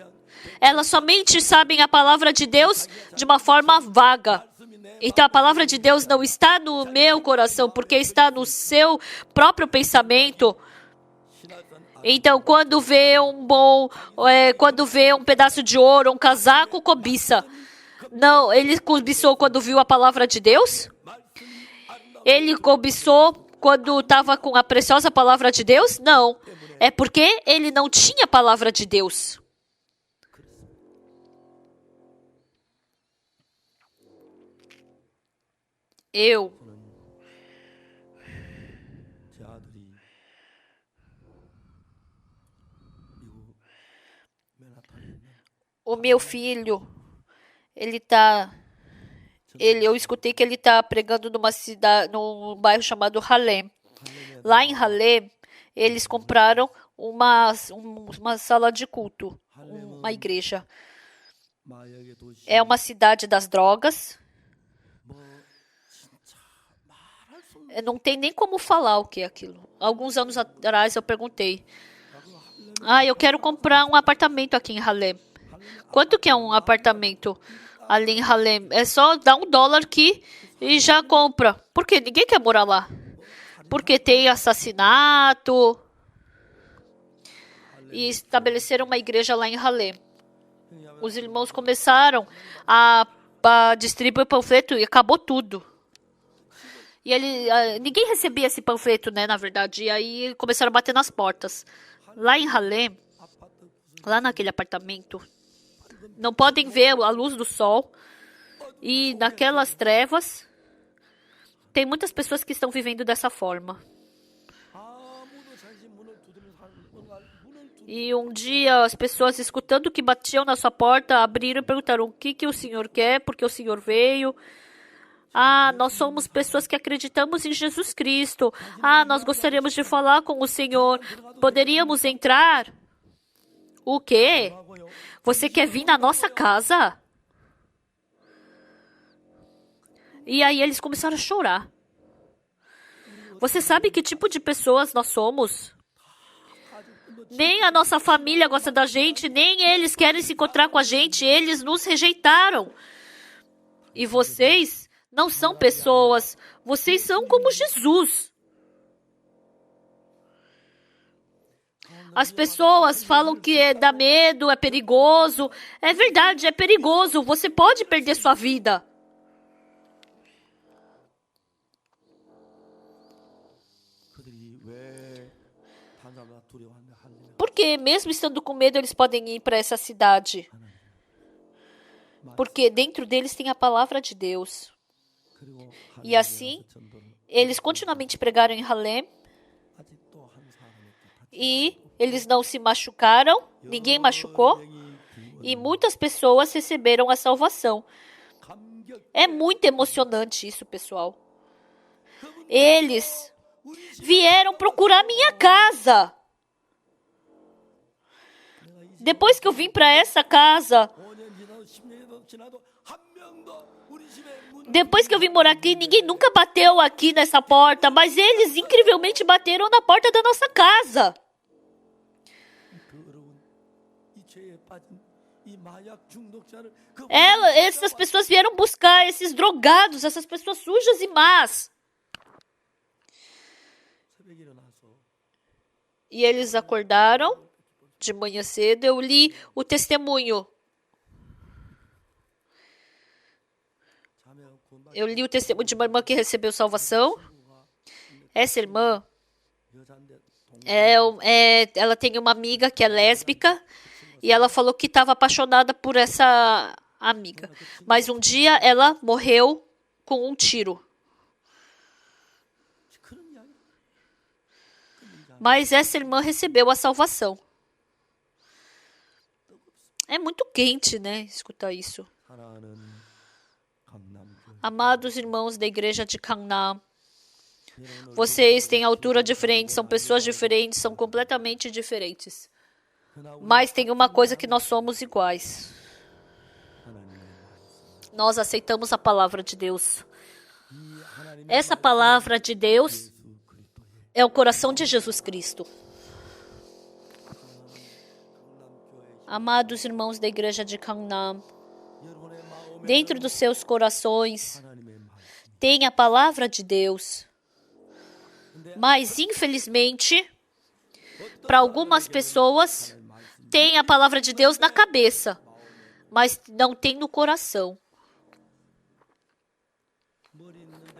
Elas somente sabem a palavra de Deus de uma forma vaga. Então a palavra de Deus não está no meu coração, porque está no seu próprio pensamento. Então quando vê um pedaço de ouro, um casaco, cobiça. Não, ele cobiçou quando viu a palavra de Deus? Ele cobiçou quando estava com a preciosa palavra de Deus? Não. É porque ele não tinha a palavra de Deus. O meu filho, eu escutei que ele está pregando num bairro chamado Harlem. Lá em Harlem, eles compraram uma sala de culto, uma igreja. É uma cidade das drogas. Não tem nem como falar o que é aquilo. Alguns anos atrás eu perguntei. Eu quero comprar um apartamento aqui em Harlem. Quanto que é um apartamento ali em Harlem? É só dar $1 aqui e já compra. Por quê? Ninguém quer morar lá. porque tem assassinato. E estabeleceram uma igreja lá em Halem. Os irmãos começaram a distribuir panfleto e acabou tudo. E ninguém recebia esse panfleto, né, na verdade. E aí começaram a bater nas portas. Lá em Halem, lá naquele apartamento, não podem ver a luz do sol. E naquelas trevas, tem muitas pessoas que estão vivendo dessa forma. E um dia as pessoas, escutando que batiam na sua porta, abriram e perguntaram: o que o senhor quer? Porque o senhor veio? Nós somos pessoas que acreditamos em Jesus Cristo. Nós gostaríamos de falar com o senhor. Poderíamos entrar? O quê? Você quer vir na nossa casa? E aí eles começaram a chorar. Você sabe que tipo de pessoas nós somos? Nem a nossa família gosta da gente, nem eles querem se encontrar com a gente, eles nos rejeitaram. E vocês não são pessoas, vocês são como Jesus. As pessoas falam que dá medo, é perigoso. É verdade, é perigoso, você pode perder sua vida. Porque mesmo estando com medo, eles podem ir para essa cidade. Porque dentro deles tem a palavra de Deus. E assim, eles continuamente pregaram em Halem. E eles não se machucaram, ninguém machucou. E muitas pessoas receberam a salvação. É muito emocionante isso, pessoal. Eles vieram procurar minha casa. Depois que eu vim para essa casa, depois que eu vim morar aqui, ninguém nunca bateu aqui nessa porta, mas eles incrivelmente bateram na porta da nossa casa. Essas pessoas vieram buscar esses drogados, essas pessoas sujas e más. E eles acordaram de manhã cedo. Eu li o testemunho. Eu li o testemunho de uma irmã que recebeu salvação. Essa irmã, ela tem uma amiga que é lésbica. E ela falou que estava apaixonada por essa amiga. Mas um dia ela morreu com um tiro. Mas essa irmã recebeu a salvação. É muito quente, né, escutar isso. Amados irmãos da igreja de Gangnam, vocês têm altura diferente, são pessoas diferentes, são completamente diferentes. Mas tem uma coisa que nós somos iguais. Nós aceitamos a palavra de Deus. Essa palavra de Deus é o coração de Jesus Cristo. Amados irmãos da igreja de Gangnam, dentro dos seus corações tem a palavra de Deus. Mas, infelizmente, para algumas pessoas, tem a palavra de Deus na cabeça, mas não tem no coração.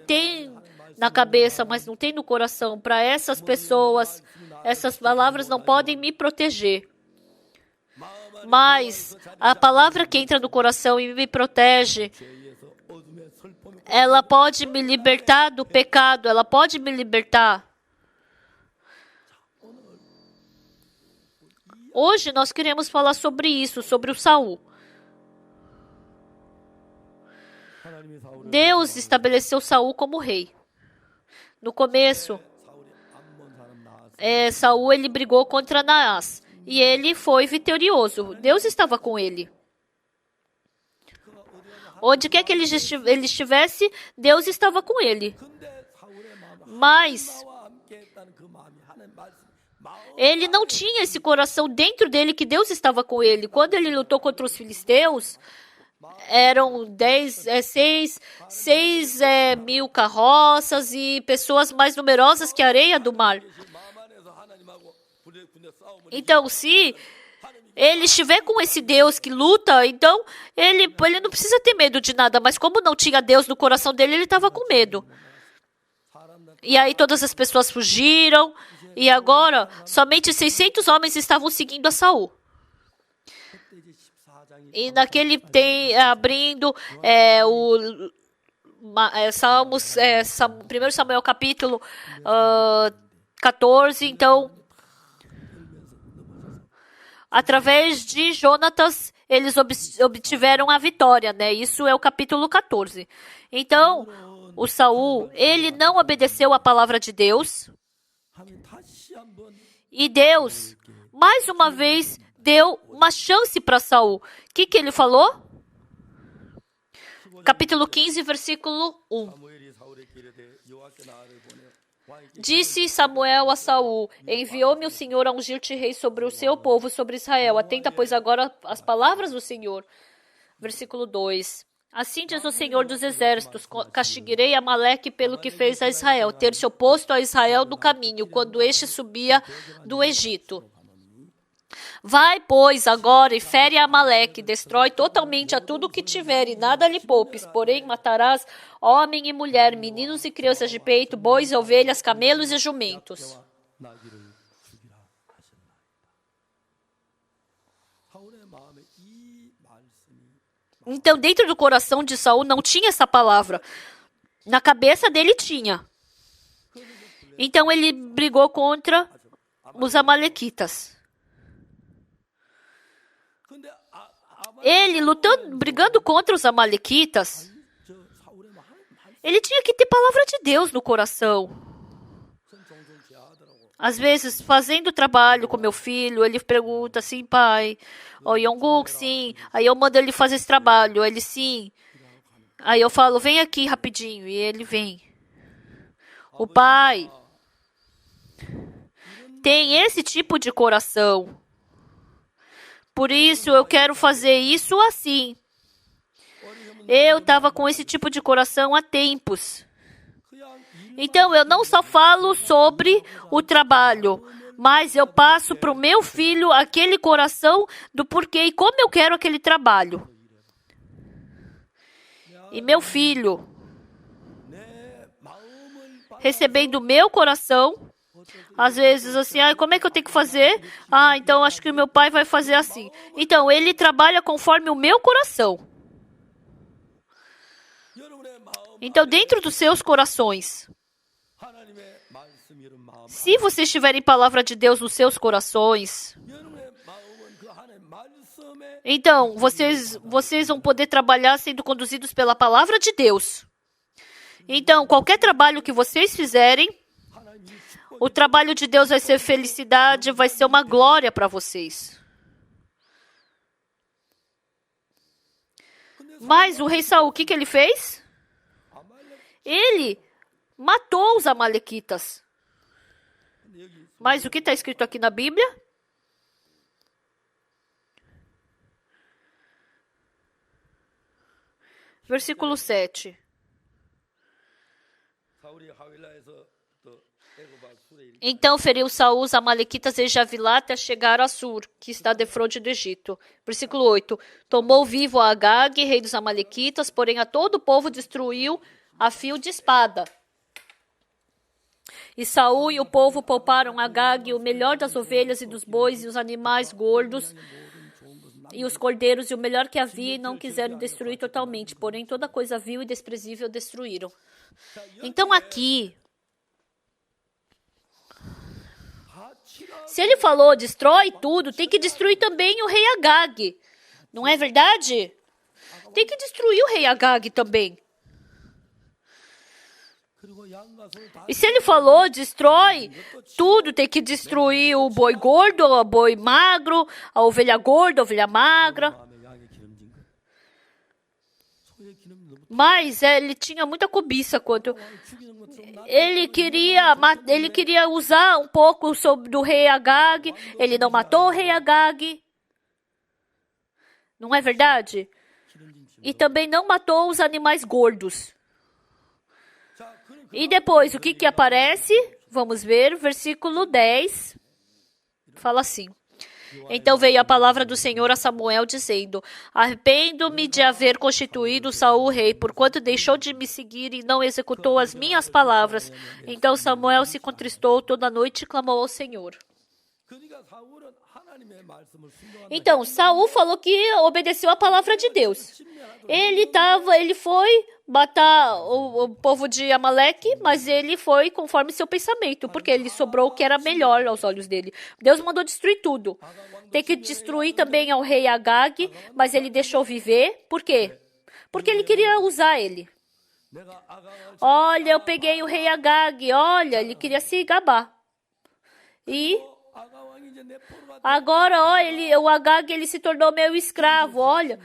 Tem na cabeça, mas não tem no coração. Para essas pessoas, essas palavras não podem me proteger. Mas a palavra que entra no coração e me protege, ela pode me libertar do pecado, ela pode me libertar. Hoje nós queremos falar sobre isso, sobre o Saul. Deus estabeleceu Saul como rei. No começo, Saul ele brigou contra Naás. E ele foi vitorioso. Deus estava com ele. Onde quer que ele estivesse, Deus estava com ele. Mas ele não tinha esse coração dentro dele que Deus estava com ele. Quando ele lutou contra os filisteus, eram 6 mil carroças e pessoas mais numerosas que a areia do mar. Então, se ele estiver com esse Deus que luta, então ele não precisa ter medo de nada. Mas como não tinha Deus no coração dele, ele estava com medo. E aí todas as pessoas fugiram. E agora, somente 600 homens estavam seguindo a Saul. E naquele tem abrindo Salmos, 1 Samuel capítulo 14, então, através de Jonatas, eles obtiveram a vitória, né? Isso é o capítulo 14. Então, o Saul, ele não obedeceu a palavra de Deus. E Deus, mais uma vez, deu uma chance para Saul. O que ele falou? Capítulo 15, versículo 1. Disse Samuel a Saul: enviou-me o Senhor a ungir-te rei sobre o seu povo, sobre Israel. Atenta, pois, agora as palavras do Senhor. Versículo 2. Assim diz o Senhor dos Exércitos: castigarei Amaleque pelo que fez a Israel, ter se oposto a Israel no caminho, quando este subia do Egito. Vai, pois, agora e fere a Amaleque, destrói totalmente a tudo o que tiver e nada lhe poupes, porém matarás homem e mulher, meninos e crianças de peito, bois e ovelhas, camelos e jumentos. Então, dentro do coração de Saul não tinha essa palavra. Na cabeça dele tinha. Então, ele brigou contra os amalequitas. Ele brigando contra os amalequitas, ele tinha que ter palavra de Deus no coração. Às vezes, fazendo trabalho com meu filho, ele pergunta assim: pai, Yongguk, sim. Aí eu mando ele fazer esse trabalho, ele sim. Aí eu falo: vem aqui rapidinho, e ele vem. O pai tem esse tipo de coração. Por isso, eu quero fazer isso assim. Eu estava com esse tipo de coração há tempos. Então, eu não só falo sobre o trabalho, mas eu passo para o meu filho aquele coração do porquê e como eu quero aquele trabalho. E meu filho, recebendo o meu coração, às vezes assim, como é que eu tenho que fazer? Então acho que meu pai vai fazer assim. Então, ele trabalha conforme o meu coração. Então, dentro dos seus corações, se vocês tiverem palavra de Deus nos seus corações, então, vocês vão poder trabalhar sendo conduzidos pela palavra de Deus. Então, qualquer trabalho que vocês fizerem, o trabalho de Deus vai ser felicidade, vai ser uma glória para vocês. Mas o rei Saul, o que ele fez? Ele matou os amalequitas. Mas o que está escrito aqui na Bíblia? Versículo 7. Então feriu Saul os amalequitas desde Avilá até chegar a Sur, que está defronte do Egito. Versículo 8. Tomou vivo a Agag, rei dos amalequitas, porém a todo o povo destruiu a fio de espada. E Saul e o povo pouparam Agag, o melhor das ovelhas e dos bois e os animais gordos e os cordeiros e o melhor que havia, e não quiseram destruir totalmente, porém toda coisa vil e desprezível destruíram. Então aqui, se ele falou destrói tudo, tem que destruir também o rei Agag. Não é verdade? Tem que destruir o rei Agag também. E se ele falou destrói tudo, tem que destruir o boi gordo, o boi magro, a ovelha gorda, a ovelha magra. Mas ele tinha muita cobiça quanto ele queria usar um pouco do rei Agag. Ele não matou o rei Agag. Não é verdade? E também não matou os animais gordos. E depois, o que aparece? Vamos ver, versículo 10. Fala assim. Então veio a palavra do Senhor a Samuel, dizendo: Arrependo-me de haver constituído Saul rei, porquanto deixou de me seguir e não executou as minhas palavras. Então Samuel se contristou toda a noite e clamou ao Senhor. Então, Saul falou que obedeceu a palavra de Deus. Ele foi matar o povo de Amaleque, mas ele foi conforme seu pensamento, porque ele sobrou o que era melhor aos olhos dele. Deus mandou destruir tudo. Tem que destruir também ao rei Agag, mas ele deixou viver. Por quê? Porque ele queria usar ele. Olha, eu peguei o rei Agag. Olha, ele queria se gabar. E agora, ó, o Agag ele se tornou meu escravo, olha.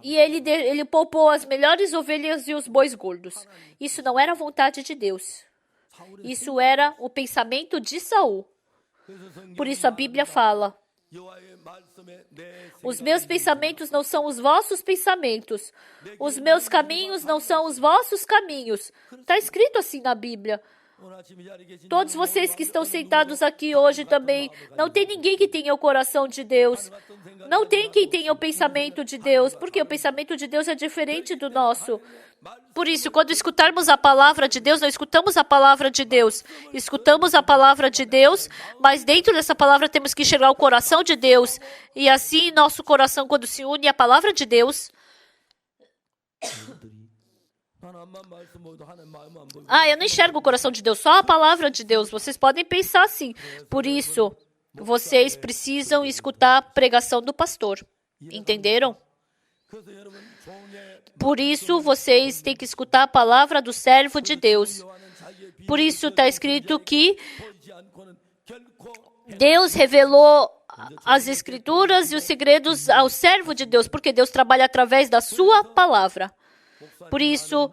E ele poupou as melhores ovelhas e os bois gordos. Isso não era a vontade de Deus. Isso era o pensamento de Saul. Por isso a Bíblia fala: os meus pensamentos não são os vossos pensamentos. Os meus caminhos não são os vossos caminhos. Está escrito assim na Bíblia. Todos vocês que estão sentados aqui hoje também, não tem ninguém que tenha o coração de Deus. Não tem quem tenha o pensamento de Deus, porque o pensamento de Deus é diferente do nosso. Por isso, quando escutarmos a palavra de Deus, não escutamos a palavra de Deus. Escutamos a palavra de Deus, mas dentro dessa palavra temos que enxergar o coração de Deus. E assim, nosso coração, quando se une à palavra de Deus... eu não enxergo o coração de Deus, só a palavra de Deus. Vocês podem pensar assim. Por isso, vocês precisam escutar a pregação do pastor. Entenderam? Por isso, vocês têm que escutar a palavra do servo de Deus. Por isso, está escrito que Deus revelou as escrituras e os segredos ao servo de Deus, porque Deus trabalha através da sua palavra. Por isso,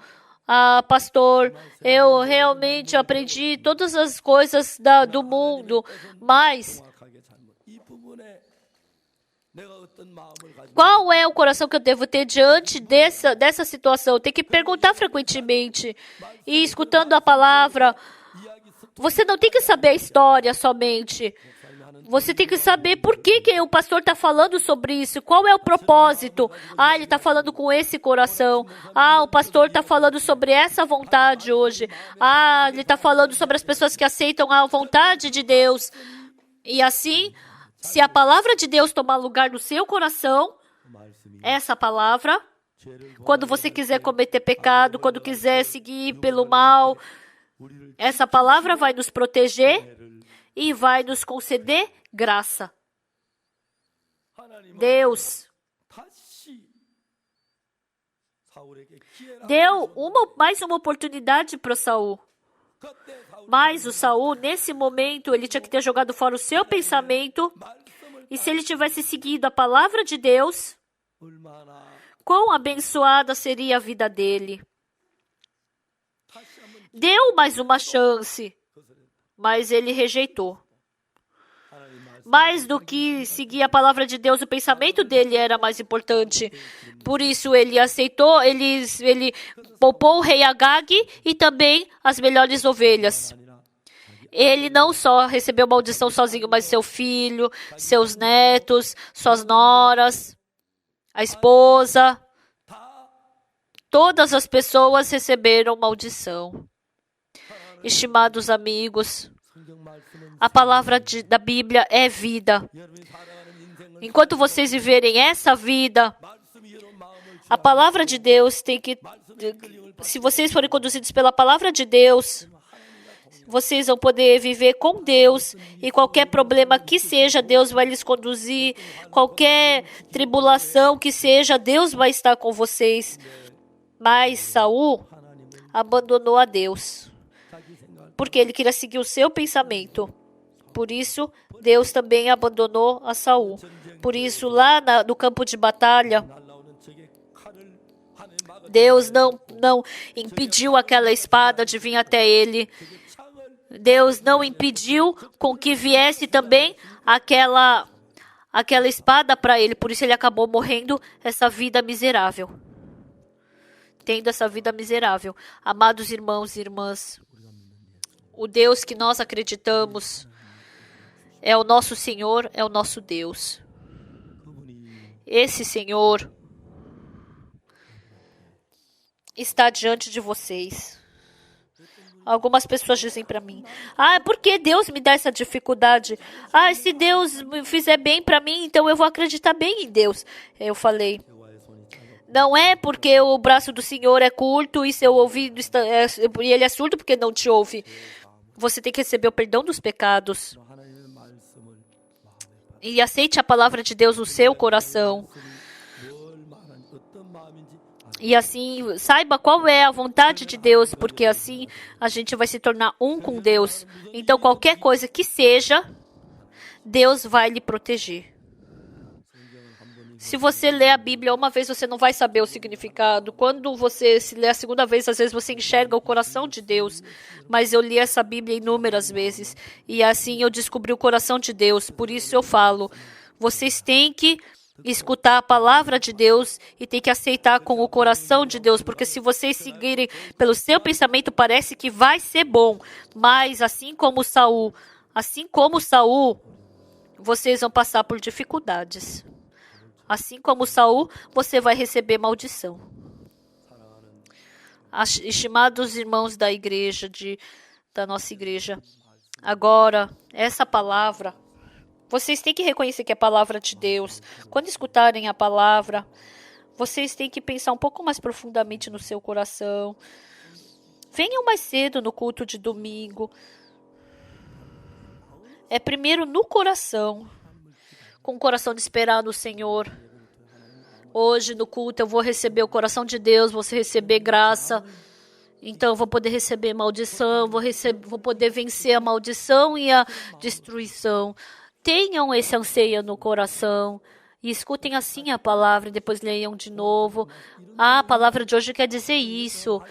pastor, eu realmente aprendi todas as coisas do mundo, mas qual é o coração que eu devo ter diante dessa situação? Tem que perguntar frequentemente e escutando a palavra. Você não tem que saber a história somente. Você tem que saber por que o pastor está falando sobre isso. Qual é o propósito? Ele está falando com esse coração. O pastor está falando sobre essa vontade hoje. Ele está falando sobre as pessoas que aceitam a vontade de Deus. E assim, se a palavra de Deus tomar lugar no seu coração, essa palavra, quando você quiser cometer pecado, quando quiser seguir pelo mal, essa palavra vai nos proteger e vai nos conceder graça. Deus deu mais uma oportunidade para Saul. Mas o Saul, nesse momento, ele tinha que ter jogado fora o seu pensamento. E se ele tivesse seguido a palavra de Deus, quão abençoada seria a vida dele. Deu mais uma chance, mas ele rejeitou. Mais do que seguir a palavra de Deus, o pensamento dele era mais importante. Por isso ele aceitou, ele poupou o rei Agag e também as melhores ovelhas. Ele não só recebeu maldição sozinho, mas seu filho, seus netos, suas noras, a esposa. Todas as pessoas receberam maldição. Estimados amigos, a palavra da Bíblia é vida. Enquanto vocês viverem essa vida, a palavra de Deus tem que... Se vocês forem conduzidos pela palavra de Deus, vocês vão poder viver com Deus. E qualquer problema que seja, Deus vai lhes conduzir. Qualquer tribulação que seja, Deus vai estar com vocês. Mas Saul abandonou a Deus, porque ele queria seguir o seu pensamento. Por isso, Deus também abandonou a Saul. Por isso, lá no campo de batalha, Deus não impediu aquela espada de vir até ele. Deus não impediu com que viesse também aquela espada para ele, por isso ele acabou morrendo essa vida miserável. Tendo essa vida miserável. Amados irmãos e irmãs, o Deus que nós acreditamos é o nosso Senhor, é o nosso Deus. Esse Senhor está diante de vocês. Algumas pessoas dizem para mim, por que Deus me dá essa dificuldade? Se Deus me fizer bem para mim, então eu vou acreditar bem em Deus. Eu falei, não é porque o braço do Senhor é curto e seu ouvido e ele é surdo porque não te ouve. Você tem que receber o perdão dos pecados. E aceite a palavra de Deus no seu coração. E assim, saiba qual é a vontade de Deus, porque assim a gente vai se tornar um com Deus. Então, qualquer coisa que seja, Deus vai lhe proteger. Se você lê a Bíblia uma vez, você não vai saber o significado. Quando você se lê a segunda vez, às vezes você enxerga o coração de Deus. Mas eu li essa Bíblia inúmeras vezes. E assim eu descobri o coração de Deus. Por isso eu falo, vocês têm que escutar a palavra de Deus e tem que aceitar com o coração de Deus, porque se vocês seguirem pelo seu pensamento, parece que vai ser bom, mas assim como Saul, vocês vão passar por dificuldades. Assim como Saul, você vai receber maldição. Estimados irmãos da igreja, da nossa igreja, agora, essa palavra, vocês têm que reconhecer que é a palavra de Deus. Quando escutarem a palavra, vocês têm que pensar um pouco mais profundamente no seu coração. Venham mais cedo no culto de domingo. É primeiro no coração, com o coração de esperar no Senhor. Hoje no culto eu vou receber o coração de Deus, vou receber graça. Então eu vou poder receber maldição, vou poder vencer a maldição e a destruição. Tenham esse anseio no coração e escutem assim a palavra e depois leiam de novo. A palavra de hoje quer dizer isso.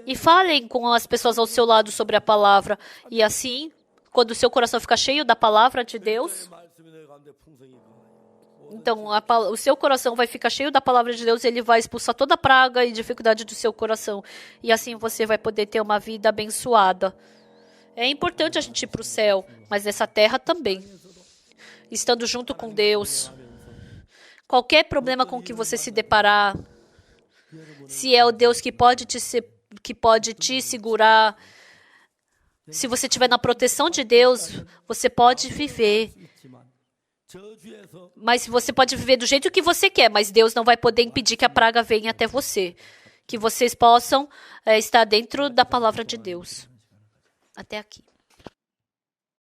E falem com as pessoas ao seu lado sobre a palavra. E assim, quando o seu coração ficar cheio da palavra de Deus, então o seu coração vai ficar cheio da palavra de Deus e ele vai expulsar toda a praga e dificuldade do seu coração. E assim você vai poder ter uma vida abençoada. É importante a gente ir para o céu, mas nessa terra também. Estando junto com Deus. Qualquer problema com que você se deparar, se é o Deus que pode te segurar, se você estiver na proteção de Deus, você pode viver. Mas você pode viver do jeito que você quer, mas Deus não vai poder impedir que a praga venha até você. Que vocês possam estar dentro da palavra de Deus. Até aqui.